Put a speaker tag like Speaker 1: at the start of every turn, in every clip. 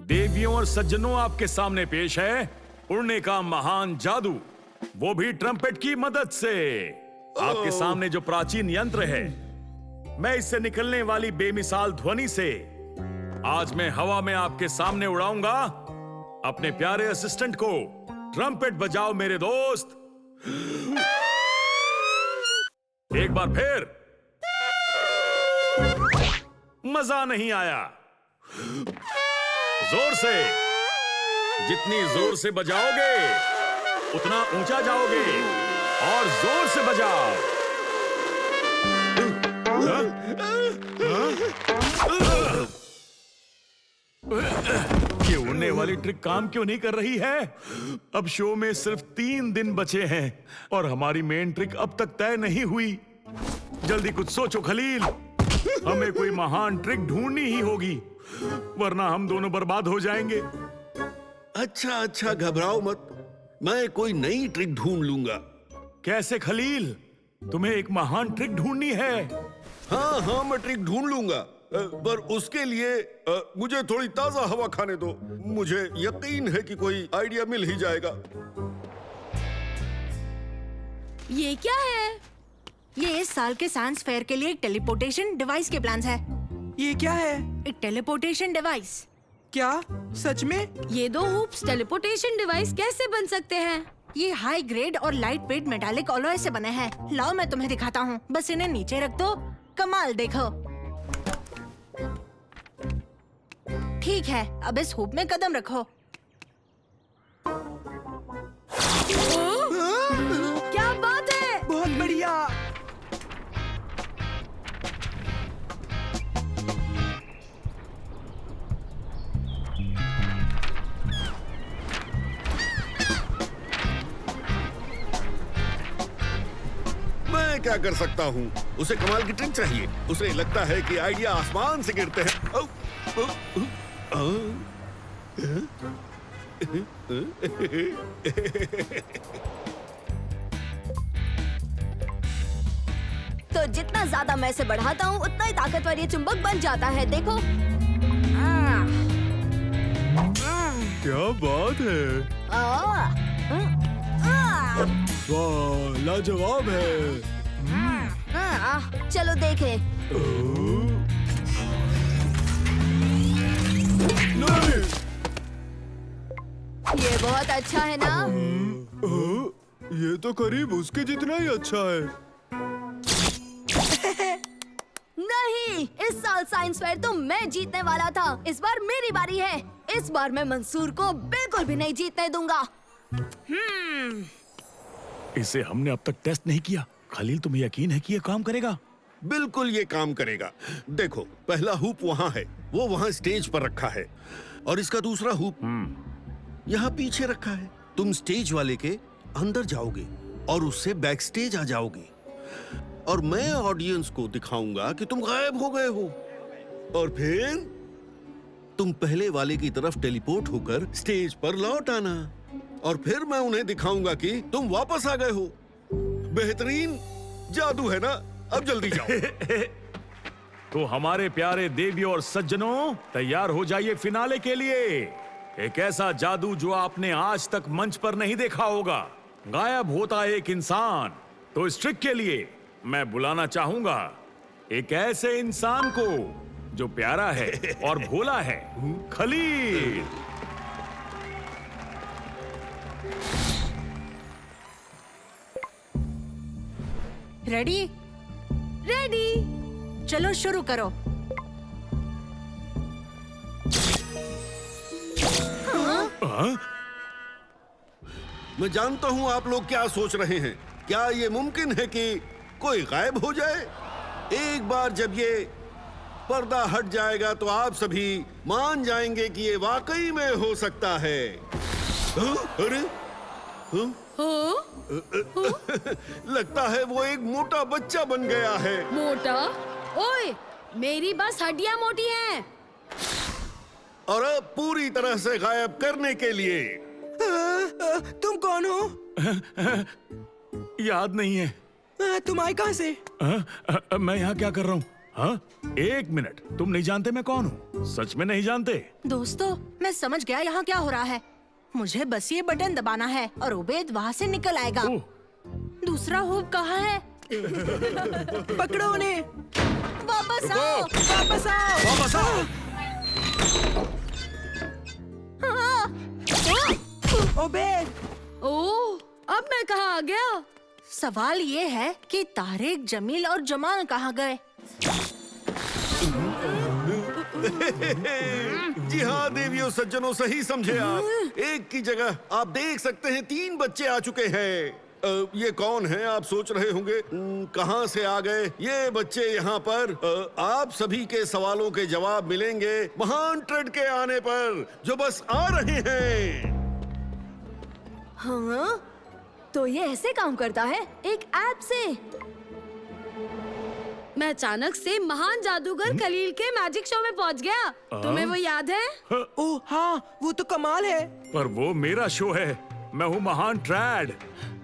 Speaker 1: देवियों और सज्जनों, आपके सामने पेश है उड़ने का महान जादू, वो भी ट्रम्पेट की मदद से। आपके सामने जो प्राचीन यंत्र है, मैं इससे निकलने वाली बेमिसाल ध्वनि से आज मैं हवा में आपके सामने उड़ाऊंगा अपने प्यारे असिस्टेंट को। ट्रम्पेट बजाओ मेरे दोस्त, एक बार फिर। मजा नहीं आया? जोर से, जितनी जोर से बजाओगे उतना ऊंचा जाओगे, और जोर से बजाओ। ये उड़ने वाली ट्रिक काम क्यों नहीं कर रही है? अब शो में सिर्फ 3 दिन बचे हैं और हमारी मेन ट्रिक अब तक तय नहीं हुई। जल्दी कुछ सोचो खलील, हमें कोई महान ट्रिक ढूंढनी ही होगी, वरना हम दोनों बर्बाद हो जाएंगे।
Speaker 2: अच्छा, घबराओ मत, मैं कोई नई ट्रिक ढूंढ लूंगा।
Speaker 1: कैसे खलील? तुम्हें एक महान ट्रिक ढूंढनी है?
Speaker 2: हाँ, मैं ट्रिक ढूंढ लूंगा, पर उसके लिए मुझे थोड़ी ताजा हवा खाने दो। मुझे यकीन है कि कोई आइडिया मिल ही जाएगा।
Speaker 3: ये क्या है?
Speaker 4: ये इस साल के साइंस फेयर के लिए एक टेलीपोर्टेशन डिवाइस के प्लान्स है।
Speaker 5: ये क्या है?
Speaker 4: एक टेलीपोर्टेशन डिवाइस।
Speaker 5: क्या सच में?
Speaker 3: ये 2 हुप्स टेलीपोर्टेशन डिवाइस कैसे बन सकते हैं?
Speaker 4: ये हाई ग्रेड और लाइट वेट मेटालिक अलॉय से बने हैं। लाओ मैं तुम्हें दिखाता हूँ, बस इन्हें नीचे रख दो। कमाल देखो। ठीक है, अब इस हुप में कदम रखो।
Speaker 3: क्या बात है!
Speaker 5: बहुत बढ़िया।
Speaker 2: मैं क्या कर सकता हूँ? उसे कमाल की ट्रिक चाहिए। उसे लगता है कि आइडिया आसमान से गिरते हैं।
Speaker 3: तो जितना ज्यादा मैं इसे बढ़ाता हूँ उतना ही ताकतवर ये चुंबक बन जाता है। देखो।
Speaker 2: क्या बात है! वाह, लाजवाब है।
Speaker 3: चलो देखें।
Speaker 2: नहीं।
Speaker 3: ये बहुत अच्छा है ना?
Speaker 2: ये तो करीब उसके जितना ही अच्छा है।
Speaker 3: नहीं, इस साल साइंस फेयर तो मैं जीतने वाला था। इस बार मेरी बारी है। इस बार मैं मंसूर को बिल्कुल भी नहीं जीतने दूंगा।
Speaker 1: इसे हमने अब तक टेस्ट नहीं किया। खलील, तुम्हें यकीन है कि ये काम करेगा?
Speaker 2: बिल्कुल ये काम करेगा। देखो, पहला हुप वहाँ है, वो वहाँ स्टेज पर रखा है, और इसका दूसरा हुप यहाँ पीछे रखा है। तुम स्टेज वाले के अंदर जाओगे और उससे बैक स्टेज आ जाओगे, और मैं ऑडियंस को दिखाऊंगा कि तुम गायब हो गए हो, और फिर तुम पहले वाले की तरफ टेलीपोर्ट होकर स्टेज पर लौट आना, और फिर मैं उन्हें दिखाऊंगा कि तुम वापस आ गए हो। बेहतरीन जादू है ना? अब जल्दी जाओ।
Speaker 1: तो हमारे प्यारे देवियों और सज्जनों, तैयार हो जाइए फिनाले के लिए। एक ऐसा जादू जो आपने आज तक मंच पर नहीं देखा होगा। गायब होता एक इंसान। तो इस ट्रिक के लिए मैं बुलाना चाहूंगा एक ऐसे इंसान को जो प्यारा है और भोला है, खलील।
Speaker 4: रेडी?
Speaker 3: रेडी।
Speaker 4: चलो शुरू करो।
Speaker 2: मैं जानता हूँ आप लोग क्या सोच रहे हैं। क्या ये मुमकिन है कि कोई गायब हो जाए? एक बार जब ये पर्दा हट जाएगा तो आप सभी मान जाएंगे कि ये वाकई में हो सकता है। अरे लगता है वो एक मोटा बच्चा बन गया है।
Speaker 3: मोटा? ओए, मेरी बस हड्डियां मोटी हैं।
Speaker 2: और अब पूरी तरह से गायब करने के लिए
Speaker 5: तुम कौन हो?
Speaker 1: याद नहीं है।
Speaker 5: तुम आए कहाँ से?
Speaker 1: मैं यहाँ क्या कर रहा हूँ? हाँ? एक मिनट, तुम नहीं जानते मैं कौन हूँ? सच में नहीं जानते?
Speaker 4: दोस्तों, मैं समझ गया यहाँ क्या हो रहा है। मुझे बस ये बटन दबाना है और उबैद वहाँ से निकल आएगा।
Speaker 1: ओह,
Speaker 4: दूसरा हुप कहाँ है?
Speaker 5: पकड़ो उन्हें।
Speaker 4: वापस आओ।
Speaker 5: वापस आओ।
Speaker 1: वापस आओ।
Speaker 5: ओबेद।
Speaker 3: ओह, अब मैं कहाँ आ गया?
Speaker 4: सवाल ये है कि तारिक, जमील और जमाल कहाँ गए?
Speaker 2: जी हाँ देवियों सज्जनों, सही समझे आप। एक की जगह आप देख सकते हैं 3 बच्चे आ चुके हैं। ये कौन है आप सोच रहे होंगे। कहाँ से आ गए ये बच्चे यहाँ पर? आप सभी के सवालों के जवाब मिलेंगे महान ट्रेड के आने पर, जो बस आ रहे हैं।
Speaker 3: हाँ, तो ये ऐसे काम करता है, एक ऐप से। मैं अचानक से महान जादूगर खलील के मैजिक शो में पहुंच गया। तुम्हें वो याद है?
Speaker 5: ओह हाँ, वो तो कमाल है।
Speaker 1: पर वो मेरा शो है। मैं हूँ महान ट्रैड।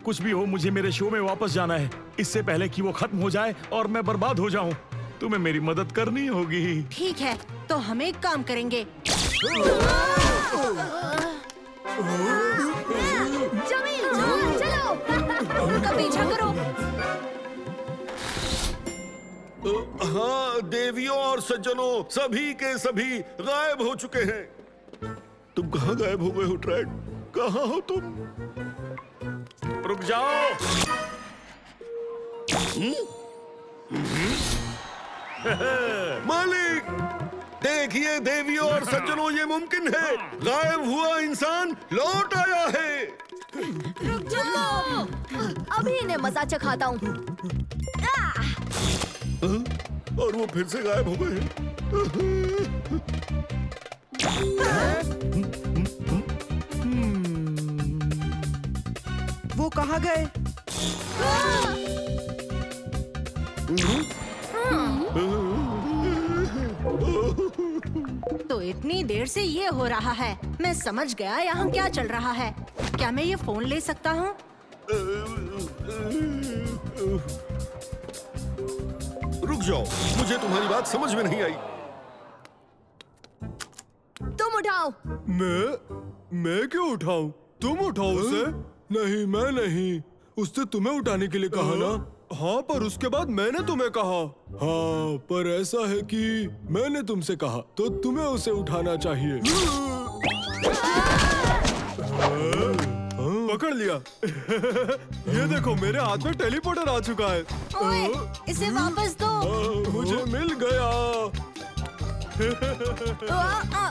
Speaker 1: कुछ भी हो, मुझे मेरे शो में वापस जाना है, इससे पहले कि वो खत्म हो जाए और मैं बर्बाद हो जाऊं। तुम्हें मेरी मदद करनी होगी।
Speaker 4: ठीक है, तो हम एक काम करेंगे।
Speaker 3: जमील, चलो।
Speaker 4: उनका पीछा करो।
Speaker 2: हाँ देवियों और सज्जनों, सभी के सभी गायब हो चुके हैं। तुम कहाँ गायब हो गए हो ट्रेड? कहाँ हो तुम?
Speaker 1: रुक जाओ।
Speaker 2: मालिक, देखिए देवियों और सज्जनों, ये मुमकिन है। गायब हुआ इंसान लौट आया है।
Speaker 3: रुक जाओ, अभी इन्हें मजा चखाता हूँ।
Speaker 2: और वो फिर से गायब हो गए हैं।
Speaker 5: वो कहाँ गए?
Speaker 4: तो इतनी देर से ये हो रहा है। मैं समझ गया यहाँ क्या चल रहा है। क्या मैं ये फोन ले सकता हूँ?
Speaker 2: रुक जाओ, मुझे तुम्हारी बात समझ में नहीं आई।
Speaker 3: तुम उठाओ।
Speaker 6: मैं क्यों उठाऊं? तुम उठाओ उसे। नहीं, मैं नहीं। उसने तुम्हें उठाने के लिए कहा ना? हाँ, पर उसके बाद मैंने तुम्हें कहा। हाँ, पर ऐसा है कि मैंने तुमसे कहा तो तुम्हें उसे उठाना चाहिए। पकड़ लिया। ये देखो, मेरे हाथ में टेलीपोर्टर आ चुका है।
Speaker 4: ओए, इसे वापस दो।
Speaker 6: मुझे मिल गया।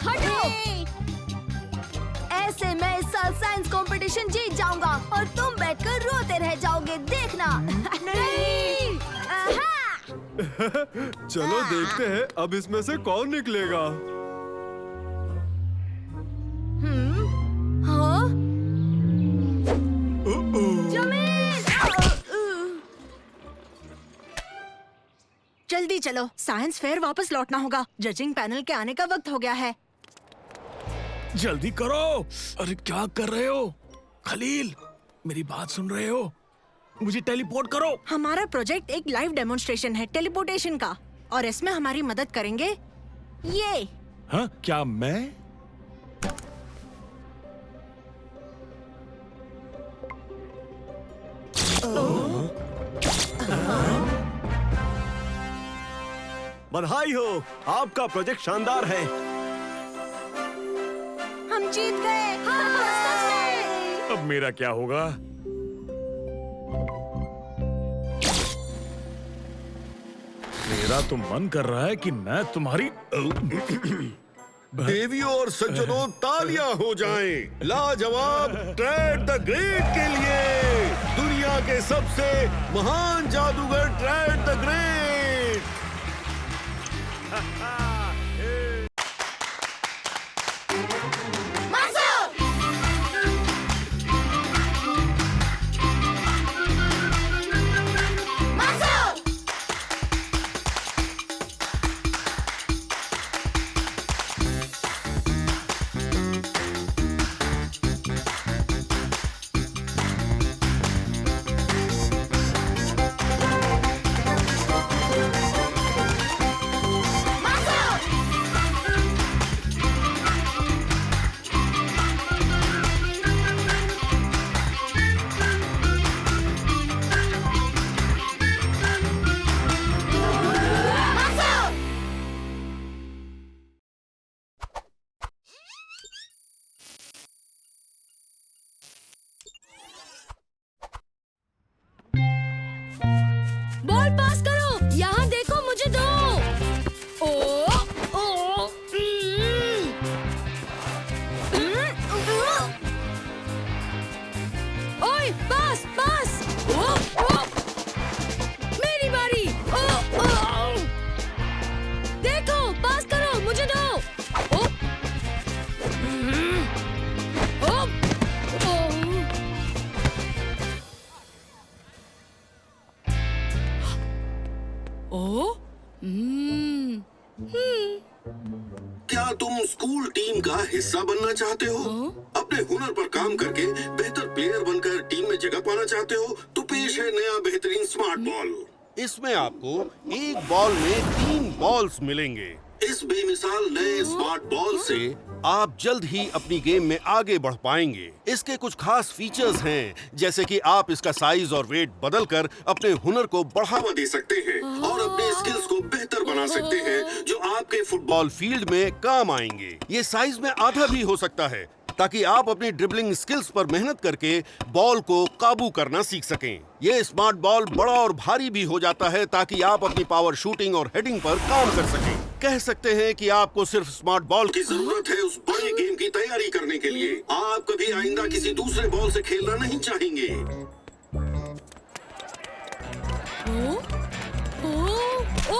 Speaker 3: हटो। ऐसे मैं इस साल साइंस कंपटीशन जीत जाऊंगा और तुम बैठकर रोते रह जाओगे, देखना। नहीं।
Speaker 6: चलो देखते हैं अब इसमें से कौन निकलेगा।
Speaker 3: हाँ? जमील!
Speaker 4: जल्दी चलो, साइंस फेयर वापस लौटना होगा। जजिंग पैनल के आने का वक्त हो गया है।
Speaker 1: जल्दी करो। अरे क्या कर रहे हो? खलील, मेरी बात सुन रहे हो? मुझे टेलीपोर्ट करो।
Speaker 4: हमारा प्रोजेक्ट एक लाइव डेमोन्स्ट्रेशन है टेलीपोर्टेशन का, और इसमें हमारी मदद करेंगे ये।
Speaker 1: हाँ, क्या मैं?
Speaker 7: बधाई हो, आपका प्रोजेक्ट शानदार है।
Speaker 4: हम जीत गए। सच में।
Speaker 1: अब मेरा क्या होगा? मेरा तो मन कर रहा है कि मैं तुम्हारी
Speaker 2: देवियों और सज्जनों, तालियां हो जाएं लाजवाब ट्रेड द ग्रेट के लिए, दुनिया के सबसे महान जादूगर trade the great.
Speaker 3: Ball pass करो, यहाँ देखो, मुझे दो। ओ, ओ, ओए, पास, पास। ओ, ओ, मेरी बारी। ओ, ओ, देखो, पास करो, मुझे दो। ओ, ओ, ओ, ओ,
Speaker 2: क्या तुम स्कूल टीम का हिस्सा बनना चाहते हो? अपने हुनर पर काम करके बेहतर प्लेयर बनकर टीम में जगह पाना चाहते हो? तो पेश है नया बेहतरीन स्मार्ट बॉल। इसमें आपको एक बॉल में 3 बॉल्स मिलेंगे। इस बेमिसाल नए स्मार्ट बॉल से आप जल्द ही अपनी गेम में आगे बढ़ पाएंगे। इसके कुछ खास फीचर्स हैं, जैसे कि आप इसका साइज और वेट बदलकर अपने हुनर को बढ़ावा दे सकते हैं और अपने स्किल्स को बेहतर बना सकते हैं, जो आपके फुटबॉल फील्ड में काम आएंगे। ये साइज में आधा भी हो सकता है, ताकि आप अपनी ड्रिबलिंग स्किल्स पर मेहनत करके बॉल को काबू करना सीख सकें। ये स्मार्ट बॉल बड़ा और भारी भी हो जाता है, ताकि आप अपनी पावर शूटिंग और हेडिंग पर काम कर सकें। कह सकते हैं कि आपको सिर्फ स्मार्ट बॉल की जरूरत है उस बड़े गेम की तैयारी करने के लिए। आप कभी आइंदा किसी दूसरे बॉल से खेलना नहीं चाहेंगे।
Speaker 3: ओ, ओ, ओ,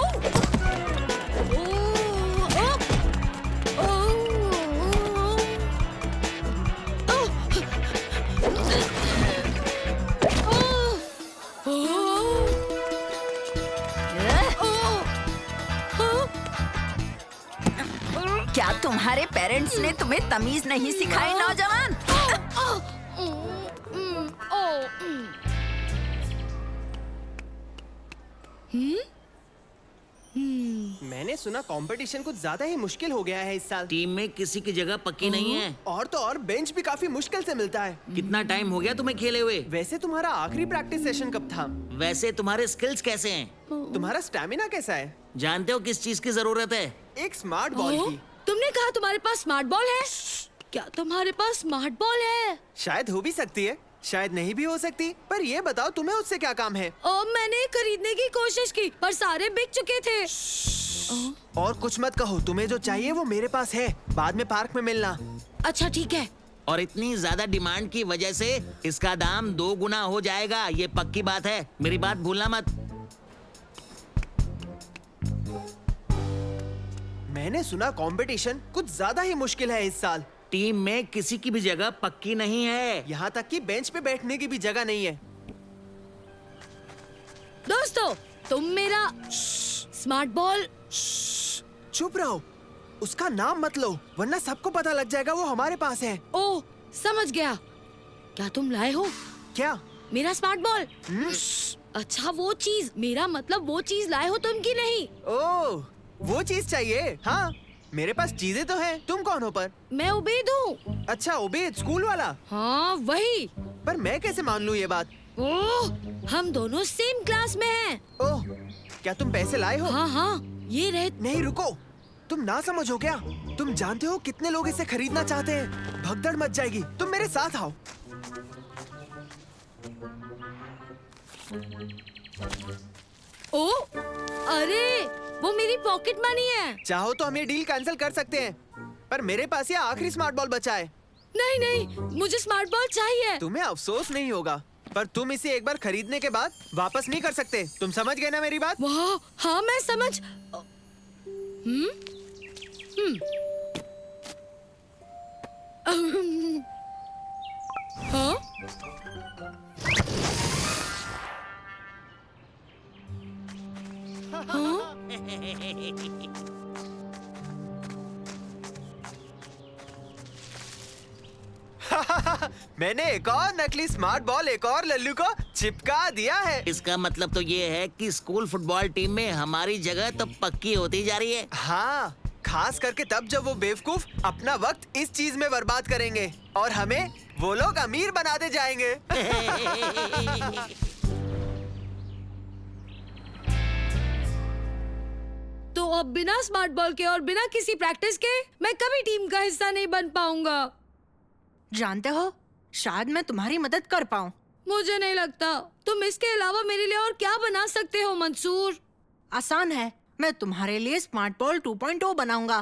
Speaker 4: क्या तुम्हारे पेरेंट्स ने तुम्हें तमीज नहीं सिखाई नौजवान?
Speaker 5: मैंने सुना कंपटीशन कुछ ज्यादा ही मुश्किल हो गया है इस साल।
Speaker 8: टीम में किसी की जगह पक्की नहीं है।
Speaker 5: और तो और बेंच भी काफी मुश्किल से मिलता है।
Speaker 8: कितना टाइम हो गया तुम्हें खेले हुए?
Speaker 5: वैसे तुम्हारा आखिरी प्रैक्टिस सेशन कब था?
Speaker 8: वैसे तुम्हारे स्किल्स कैसे हैं?
Speaker 5: तुम्हारा स्टैमिना कैसा है?
Speaker 8: जानते हो किस चीज की जरूरत है?
Speaker 5: एक स्मार्ट बॉल की।
Speaker 3: तुमने कहा तुम्हारे पास स्मार्ट बॉल है? क्या तुम्हारे पास स्मार्ट बॉल है?
Speaker 5: शायद हो भी सकती है, शायद नहीं भी हो सकती, पर ये बताओ तुम्हें उससे क्या काम है?
Speaker 3: मैंने खरीदने की कोशिश की, पर सारे बिक चुके थे।
Speaker 5: और कुछ मत कहो, तुम्हें जो चाहिए वो मेरे पास है, बाद में पार्क में मिलना।
Speaker 3: अच्छा ठीक है।
Speaker 8: और इतनी ज्यादा डिमांड की वजह से इसका दाम 2 गुना हो जाएगा, ये पक्की बात है। मेरी बात भूलना मत।
Speaker 5: मैंने सुना कंपटीशन कुछ ज्यादा ही मुश्किल है इस साल।
Speaker 8: टीम में किसी की भी जगह पक्की नहीं है।
Speaker 5: यहाँ तक कि बेंच पे बैठने की भी जगह नहीं है।
Speaker 3: दोस्तों, तुम मेरा स्मार्ट बॉल।
Speaker 5: चुप रहो, उसका नाम मत लो, वरना सबको पता लग जाएगा वो हमारे पास है।
Speaker 3: ओह, समझ गया। क्या तुम लाए हो?
Speaker 5: क्या?
Speaker 3: मेरा स्मार्ट बॉल। अच्छा, वो चीज, मेरा मतलब वो चीज लाए हो तुम की नहीं?
Speaker 5: ओह, वो चीज चाहिए? हाँ, मेरे पास चीजें तो हैं। तुम कौन हो पर?
Speaker 3: मैं उबैद हूँ।
Speaker 5: अच्छा, उबैद, स्कूल वाला?
Speaker 3: हाँ, वही।
Speaker 5: पर मैं कैसे मान लूँ ये बात?
Speaker 3: ओह, हम दोनों सेम क्लास में हैं।
Speaker 5: ओह, क्या तुम पैसे लाए हो?
Speaker 3: हाँ हाँ, ये रहे।
Speaker 5: नहीं, रुको, तुम ना समझो क्या? तुम जानते हो कितने लोग इसे खरीदना चाहते हैं? भगदड़ मच जाएगी, तुम मेरे साथ आओ।
Speaker 3: ओ, अरे वो मेरी पॉकेट मनी है।
Speaker 5: चाहो तो हम ये डील कैंसिल कर सकते हैं, पर मेरे पास ये आखिरी स्मार्ट बॉल बचा है।
Speaker 3: नहीं नहीं, मुझे स्मार्ट बॉल चाहिए।
Speaker 5: तुम्हें अफसोस नहीं होगा, पर तुम इसे एक बार खरीदने के बाद वापस नहीं कर सकते। तुम समझ गए ना मेरी बात?
Speaker 3: वाह, हाँ मैं समझ। हाँ?
Speaker 5: मैंने एक और नकली स्मार्ट बॉल एक और लल्लू को चिपका दिया है।
Speaker 8: इसका मतलब तो ये है कि स्कूल फुटबॉल टीम में हमारी जगह तो पक्की होती जा रही है।
Speaker 5: हाँ, खास करके तब जब वो बेवकूफ अपना वक्त इस चीज में बर्बाद करेंगे और हमें वो लोग अमीर बनाते जाएंगे।
Speaker 3: तो अब बिना स्मार्ट बॉल के और बिना किसी प्रैक्टिस के मैं कभी टीम का हिस्सा नहीं बन पाऊंगा।
Speaker 4: जानते हो, शायद मैं तुम्हारी मदद कर पाऊं।
Speaker 3: मुझे नहीं लगता। तुम इसके अलावा मेरे लिए और क्या बना सकते हो मंसूर?
Speaker 4: आसान है, मैं तुम्हारे लिए स्मार्ट बॉल 2.0 बनाऊंगा।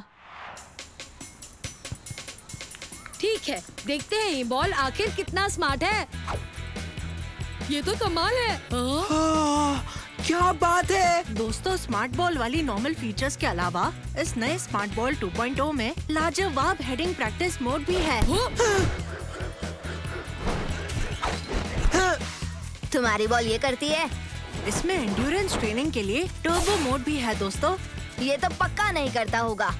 Speaker 3: ठीक है, देखते हैं ये बॉल आखिर कितना स्मार्ट है। ये तो कमाल है।
Speaker 5: क्या बात है?
Speaker 4: दोस्तों, स्मार्ट बॉल वाली नॉर्मल फीचर्स के अलावा इस नए स्मार्ट बॉल 2.0 में लाजवाब हेडिंग प्रैक्टिस मोड भी है।
Speaker 9: तुम्हारी बॉल ये करती है?
Speaker 4: इसमें एंड्योरेंस ट्रेनिंग के लिए टर्बो मोड भी है दोस्तों।
Speaker 9: ये तो पक्का नहीं करता होगा।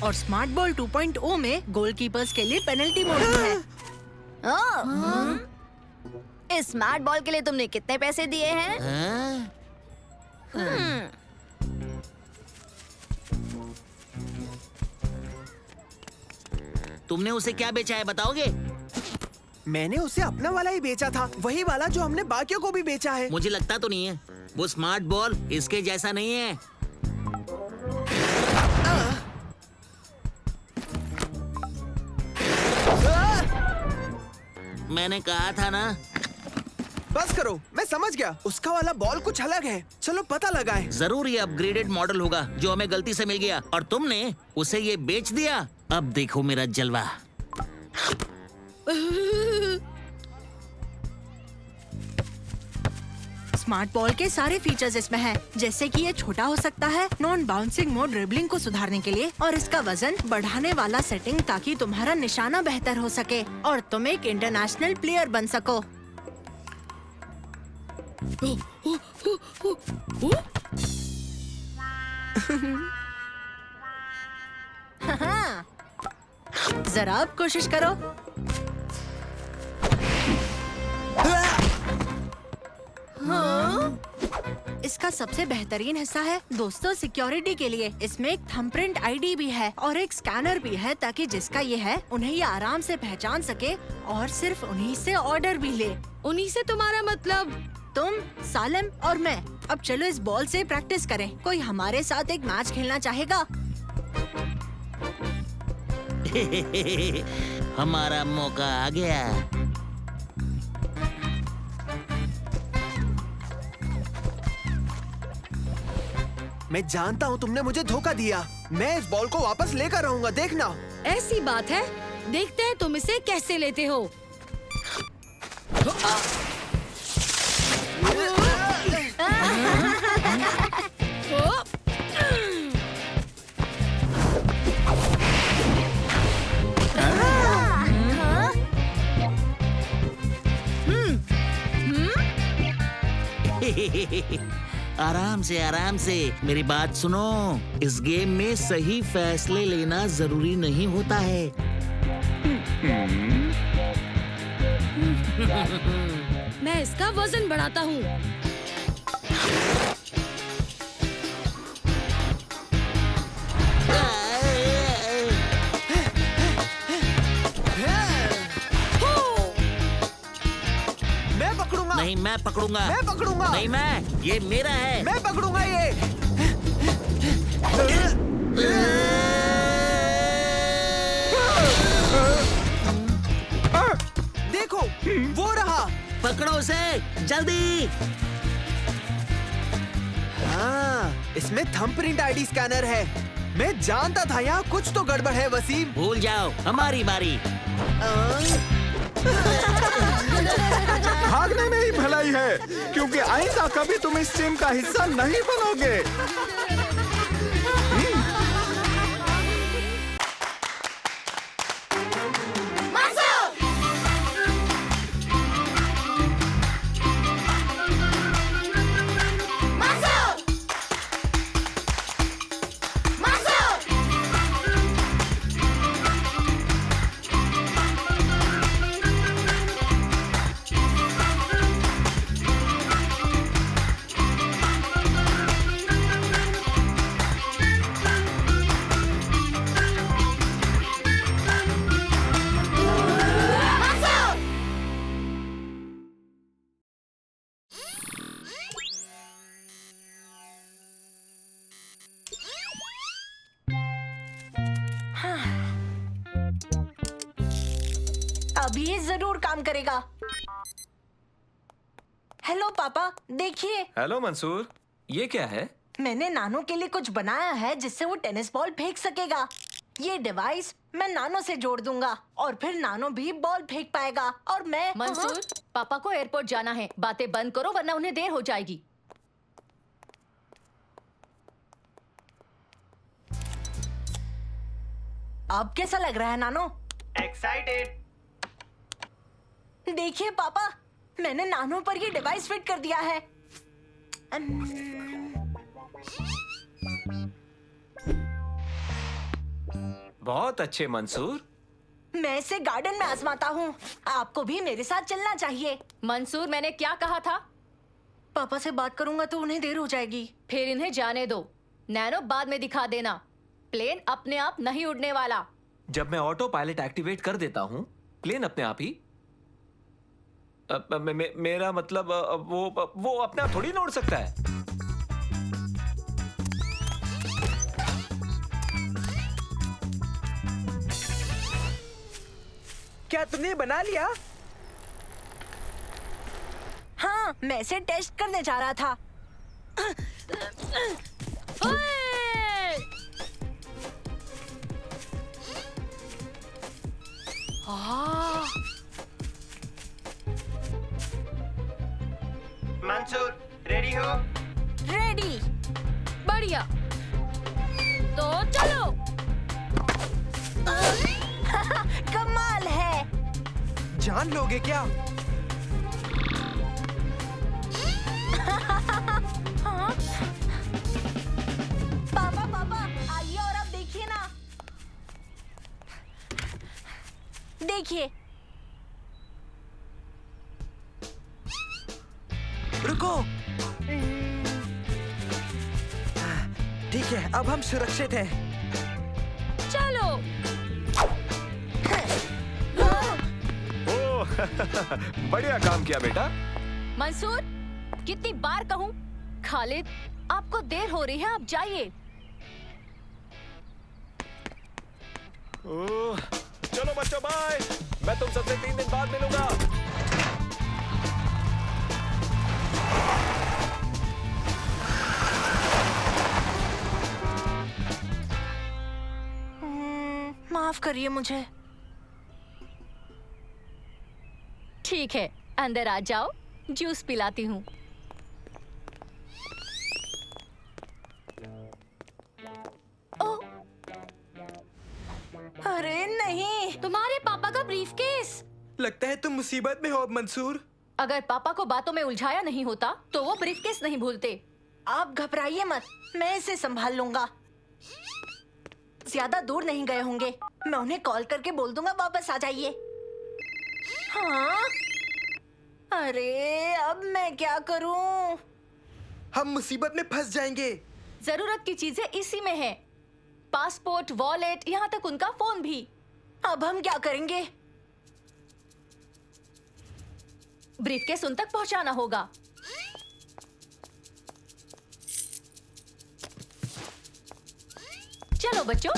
Speaker 4: और स्मार्ट बॉल 2.0 में गोलकीपर्स के लिए पेनल्टी मोड भी है।
Speaker 9: ओह, इस स्मार्ट बॉल के लिए तुमने कितने पैसे दिए हैं?
Speaker 8: तुमने उसे क्या बेचा है बताओगे?
Speaker 5: मैंने उसे अपना वाला ही बेचा था, वही वाला जो हमने बाकियों को भी बेचा है।
Speaker 8: मुझे लगता तो नहीं है। वो स्मार्ट बॉल इसके जैसा नहीं है। मैंने कहा था ना।
Speaker 5: बस करो, मैं समझ गया। उसका वाला बॉल कुछ अलग है। चलो पता लगाएं।
Speaker 8: जरूर ये अपग्रेडेड मॉडल होगा जो हमें गलती से मिल गया और तुमने उसे ये बेच दिया। अब देखो मेरा जलवा।
Speaker 4: स्मार्ट बॉल के सारे फीचर्स इसमें हैं, जैसे कि ये छोटा हो सकता है, नॉन बाउंसिंग मोड ड्रिबलिंग को सुधारने के लिए, और इसका वजन बढ़ाने वाला सेटिंग ताकि तुम्हारा निशाना बेहतर हो सके और तुम एक इंटरनेशनल प्लेयर बन सको। जरा अब कोशिश करो। इसका सबसे बेहतरीन हिस्सा है दोस्तों सिक्योरिटी के लिए। इसमें एक थंबप्रिंट आईडी भी है और एक स्कैनर भी है ताकि जिसका ये है उन्हें ये आराम से पहचान सके और सिर्फ उन्हीं से ऑर्डर भी ले।
Speaker 3: उन्हीं से तुम्हारा मतलब?
Speaker 4: तुम, सालिम और मैं। अब चलो इस बॉल से प्रैक्टिस करें। कोई हमारे साथ एक मैच खेलना चाहेगा?
Speaker 8: हमारा मौका आ गया।
Speaker 5: मैं जानता हूँ तुमने मुझे धोखा दिया। मैं इस बॉल को वापस लेकर रहूंगा, देखना।
Speaker 3: ऐसी बात है, देखते हैं तुम इसे कैसे लेते हो।
Speaker 8: आराम से मेरी बात सुनो। इस गेम में सही फैसले लेना जरूरी नहीं होता है।
Speaker 3: मैं इसका वजन बढ़ाता हूँ।
Speaker 5: मैं पकड़ूंगा।
Speaker 8: नहीं, मैं पकड़ूंगा।
Speaker 5: मैं पकड़ूंगा।
Speaker 8: नहीं, मैं। ये मेरा है।
Speaker 5: मैं पकड़ूंगा ये। देखो वो रहा।
Speaker 8: पकड़ो उसे जल्दी।
Speaker 5: हाँ, इसमें थंबप्रिंट आईडी स्कैनर है। मैं जानता था यहाँ कुछ तो गड़बड़ है वसीम।
Speaker 8: भूल जाओ, हमारी बारी।
Speaker 10: भागने में ही भलाई है, क्योंकि आइंदा कभी तुम इस टीम का हिस्सा नहीं बनोगे।
Speaker 4: अभी ये जरूर काम करेगा। हेलो पापा, देखिए
Speaker 11: हेलो मंसूर, ये क्या है?
Speaker 4: मैंने नानो के लिए कुछ बनाया है जिससे वो टेनिस बॉल फेंक सकेगा। ये डिवाइस मैं नानो से जोड़ दूंगा और फिर नानो भी बॉल फेंक पाएगा और मैं।
Speaker 3: मंसूर, पापा को एयरपोर्ट जाना है, बातें बंद करो वरना उन्हें देर हो जाएगी।
Speaker 4: अब कैसा लग रहा है नानो?
Speaker 5: एक्साइटेड।
Speaker 4: देखिए पापा, मैंने नानो पर ये डिवाइस फिट कर दिया है।
Speaker 11: बहुत अच्छे मंसूर।
Speaker 4: मैं इसे गार्डन में आजमाता हूँ। आपको भी मेरे साथ चलना चाहिए।
Speaker 3: मंसूर, मैंने क्या कहा था?
Speaker 4: पापा से बात करूंगा तो उन्हें देर हो जाएगी।
Speaker 3: फिर इन्हें जाने दो। नैनो बाद में दिखा देना। प्लेन अपने आप नहीं उड़ने वाला।
Speaker 11: जब मैं ऑटो पायलट एक्टिवेट कर देता हूँ, प्लेन अपने आप ही मेरा मतलब वो अपने आप थोड़ी ना उड़ सकता है।
Speaker 5: क्या तुमने बना लिया?
Speaker 4: हाँ, मैं इसे टेस्ट करने जा रहा था।
Speaker 5: मंसूर, रेडी हो?
Speaker 4: रेडी।
Speaker 3: बढ़िया, तो चलो।
Speaker 4: कमाल है।
Speaker 5: जान लोगे क्या?
Speaker 4: हाँ? पापा, आइए और अब देखिए ना। देखिए।
Speaker 5: रुको। ठीक है, अब हम सुरक्षित हैं।
Speaker 3: चलो।
Speaker 11: बढ़िया काम किया बेटा।
Speaker 3: मंसूर, कितनी बार कहूँ? खालिद, आपको देर हो रही है, आप जाइए।
Speaker 11: चलो बच्चों, बाय। मैं तुम सबसे 3 दिन बाद मिलूंगा।
Speaker 4: माफ करिए मुझे।
Speaker 3: ठीक है, अंदर आ जाओ, जूस पिलाती हूँ।
Speaker 4: अरे नहीं,
Speaker 3: तुम्हारे पापा का ब्रीफकेस।
Speaker 5: लगता है तुम मुसीबत में हो अब मंसूर।
Speaker 3: अगर पापा को बातों में उलझाया नहीं होता तो वो ब्रीफकेस नहीं भूलते।
Speaker 4: आप घबराइए मत, मैं इसे संभाल लूंगा। ज्यादा दूर नहीं गए होंगे, मैं उन्हें कॉल करके बोल दूंगा वापस आ जाइए। हाँ? अरे अब मैं क्या करूं?
Speaker 5: हम मुसीबत में फंस जाएंगे।
Speaker 3: जरूरत की चीजें इसी में है। पासपोर्ट, वॉलेट, यहाँ तक उनका फोन भी।
Speaker 4: अब हम क्या करेंगे?
Speaker 3: ब्रीफकेस उन तक पहुंचाना होगा। चलो बच्चों।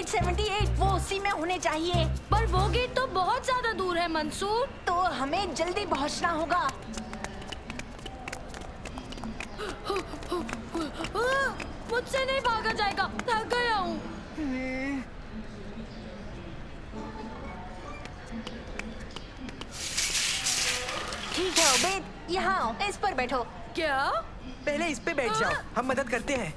Speaker 4: गेट 78 वो उसी में होने चाहिए।
Speaker 3: पर वो गेट तो बहुत ज्यादा दूर है मंसूर।
Speaker 4: तो हमें जल्दी पहुंचना होगा।
Speaker 3: मुझसे नहीं भागा जाएगा, थक गया हूँ।
Speaker 4: ठीक है उबैद, यहाँ आओ, इस पर बैठो।
Speaker 3: क्या?
Speaker 5: पहले इस पे बैठ जाओ, हम मदद करते हैं।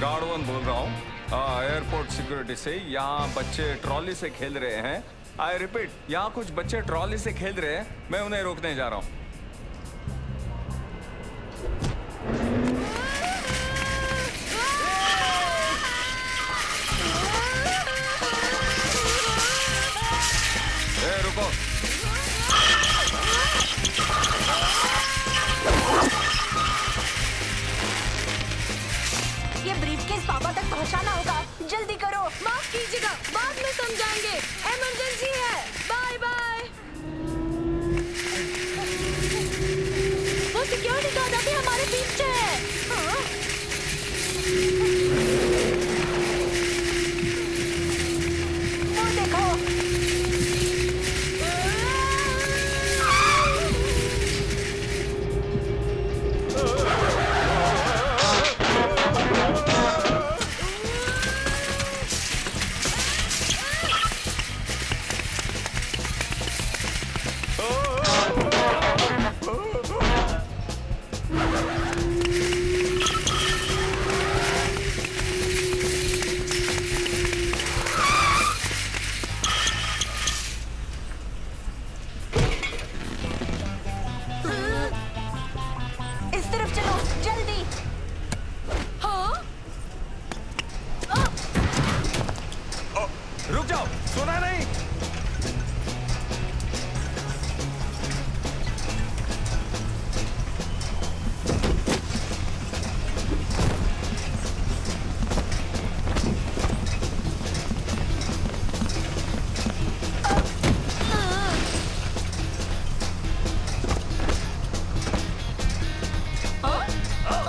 Speaker 11: गार्ड वन बोल रहा हूँ एयरपोर्ट सिक्योरिटी से। यहाँ बच्चे ट्रॉली से खेल रहे हैं। आई रिपीट, यहाँ कुछ बच्चे ट्रॉली से खेल रहे हैं, मैं उन्हें रोकने जा रहा हूँ। रुको।
Speaker 4: ये ब्रीफकेस पापा तक पहुंचाना होगा, जल्दी करो।
Speaker 3: माफ कीजिएगा, बाद में समझाएंगे। इमरजेंसी है। Bye bye. वो सिक्योरिटी गार्ड अभी हमारे पीछे है। हाँ?
Speaker 4: वो देखो। इस तरफ चलो, जल्दी।
Speaker 3: हाँ?
Speaker 11: रुक जाओ, सुना नहीं?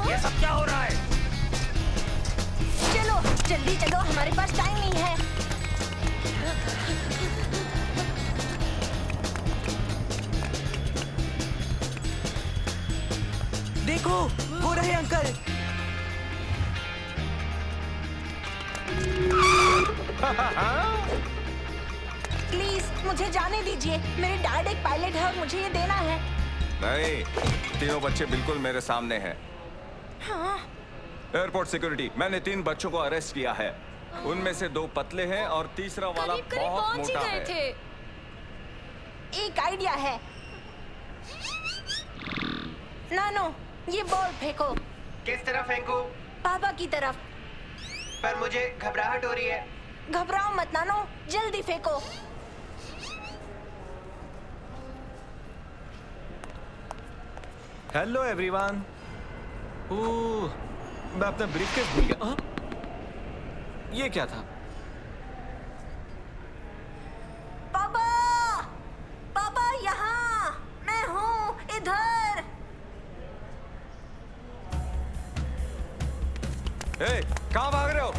Speaker 5: ये सब क्या हो रहा है?
Speaker 4: चलो जल्दी चलो, हमारे पास टाइम नहीं है।
Speaker 5: देखो, वो रहे अंकल।
Speaker 4: प्लीज मुझे जाने दीजिए, मेरे डैड एक पायलट है और मुझे ये देना है।
Speaker 11: नहीं, तीनों बच्चे बिल्कुल मेरे सामने हैं।
Speaker 4: हाँ?
Speaker 11: एयरपोर्ट सिक्योरिटी, मैंने 3 बच्चों को अरेस्ट किया है। उनमें से 2 पतले हैं और तीसरा वाला
Speaker 3: करीब करीब
Speaker 11: बहुत
Speaker 3: पहुंच ही
Speaker 11: मोटा
Speaker 3: गए
Speaker 11: है।
Speaker 3: थे।
Speaker 4: एक आइडिया है। नानो, ये बॉल फेंको।
Speaker 5: किस तरफ फेंकूं?
Speaker 4: पापा की तरफ।
Speaker 5: पर मुझे घबराहट हो रही है।
Speaker 4: घबराओ मत नानो, जल्दी फेंको।
Speaker 7: Hello everyone. ओह, मैं अपना ब्रीफकेस भूल गया। हाँ? ये क्या था?
Speaker 4: पापा, पापा यहाँ, मैं हूँ इधर।
Speaker 11: ए, कहाँ भाग रहे हो?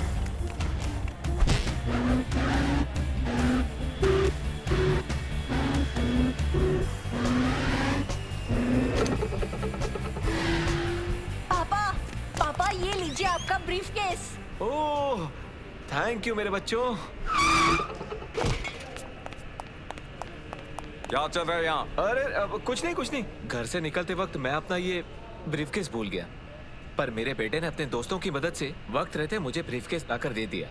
Speaker 4: पापा, पापा ये लीजिए आपका ब्रीफकेस।
Speaker 7: ओह, थैंक यू मेरे बच्चों।
Speaker 11: क्या चल रहा है यहाँ?
Speaker 7: अरे कुछ नहीं। घर से निकलते वक्त मैं अपना ये ब्रीफकेस भूल गया, पर मेरे बेटे ने अपने दोस्तों की मदद से वक्त रहते मुझे ब्रीफकेस लाकर दे दिया।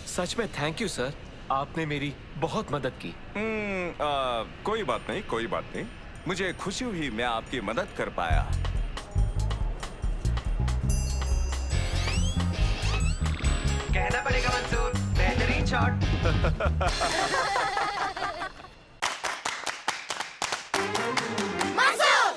Speaker 7: सच में थैंक यू सर, आपने मेरी बहुत मदद की।
Speaker 11: कोई बात नहीं। मुझे खुशी हुई मैं आपकी मदद कर पाया।
Speaker 5: कहना पड़ेगा मंसूर, बेहतरीन शॉट।
Speaker 4: मंसूर!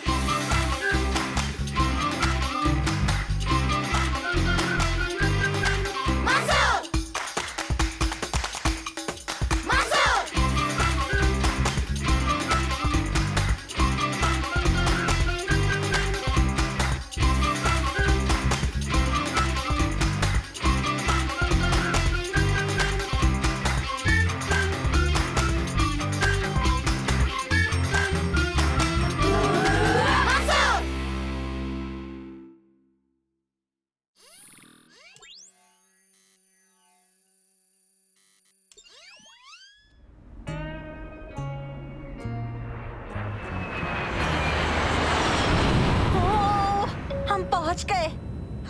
Speaker 4: पहुंच गए।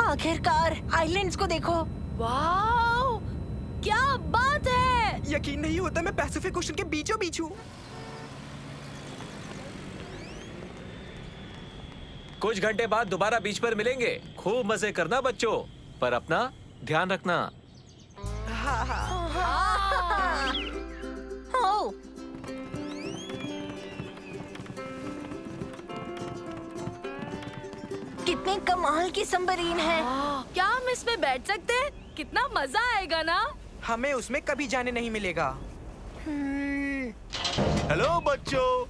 Speaker 4: आखिरकार आइलैंड्स को देखो।
Speaker 3: वाओ, क्या बात है।
Speaker 5: यकीन नहीं होता मैं पैसिफिक ओशन के बीचों बीच हूँ।
Speaker 7: कुछ घंटे बाद दोबारा बीच पर मिलेंगे। खूब मजे करना बच्चों, पर अपना ध्यान रखना।
Speaker 4: ओ, कितनी कमाल की सबमरीन है।
Speaker 3: क्या हम इसमें बैठ सकते हैं? कितना मजा आएगा ना।
Speaker 5: हमें उसमें कभी जाने नहीं मिलेगा।
Speaker 12: हेलो बच्चों।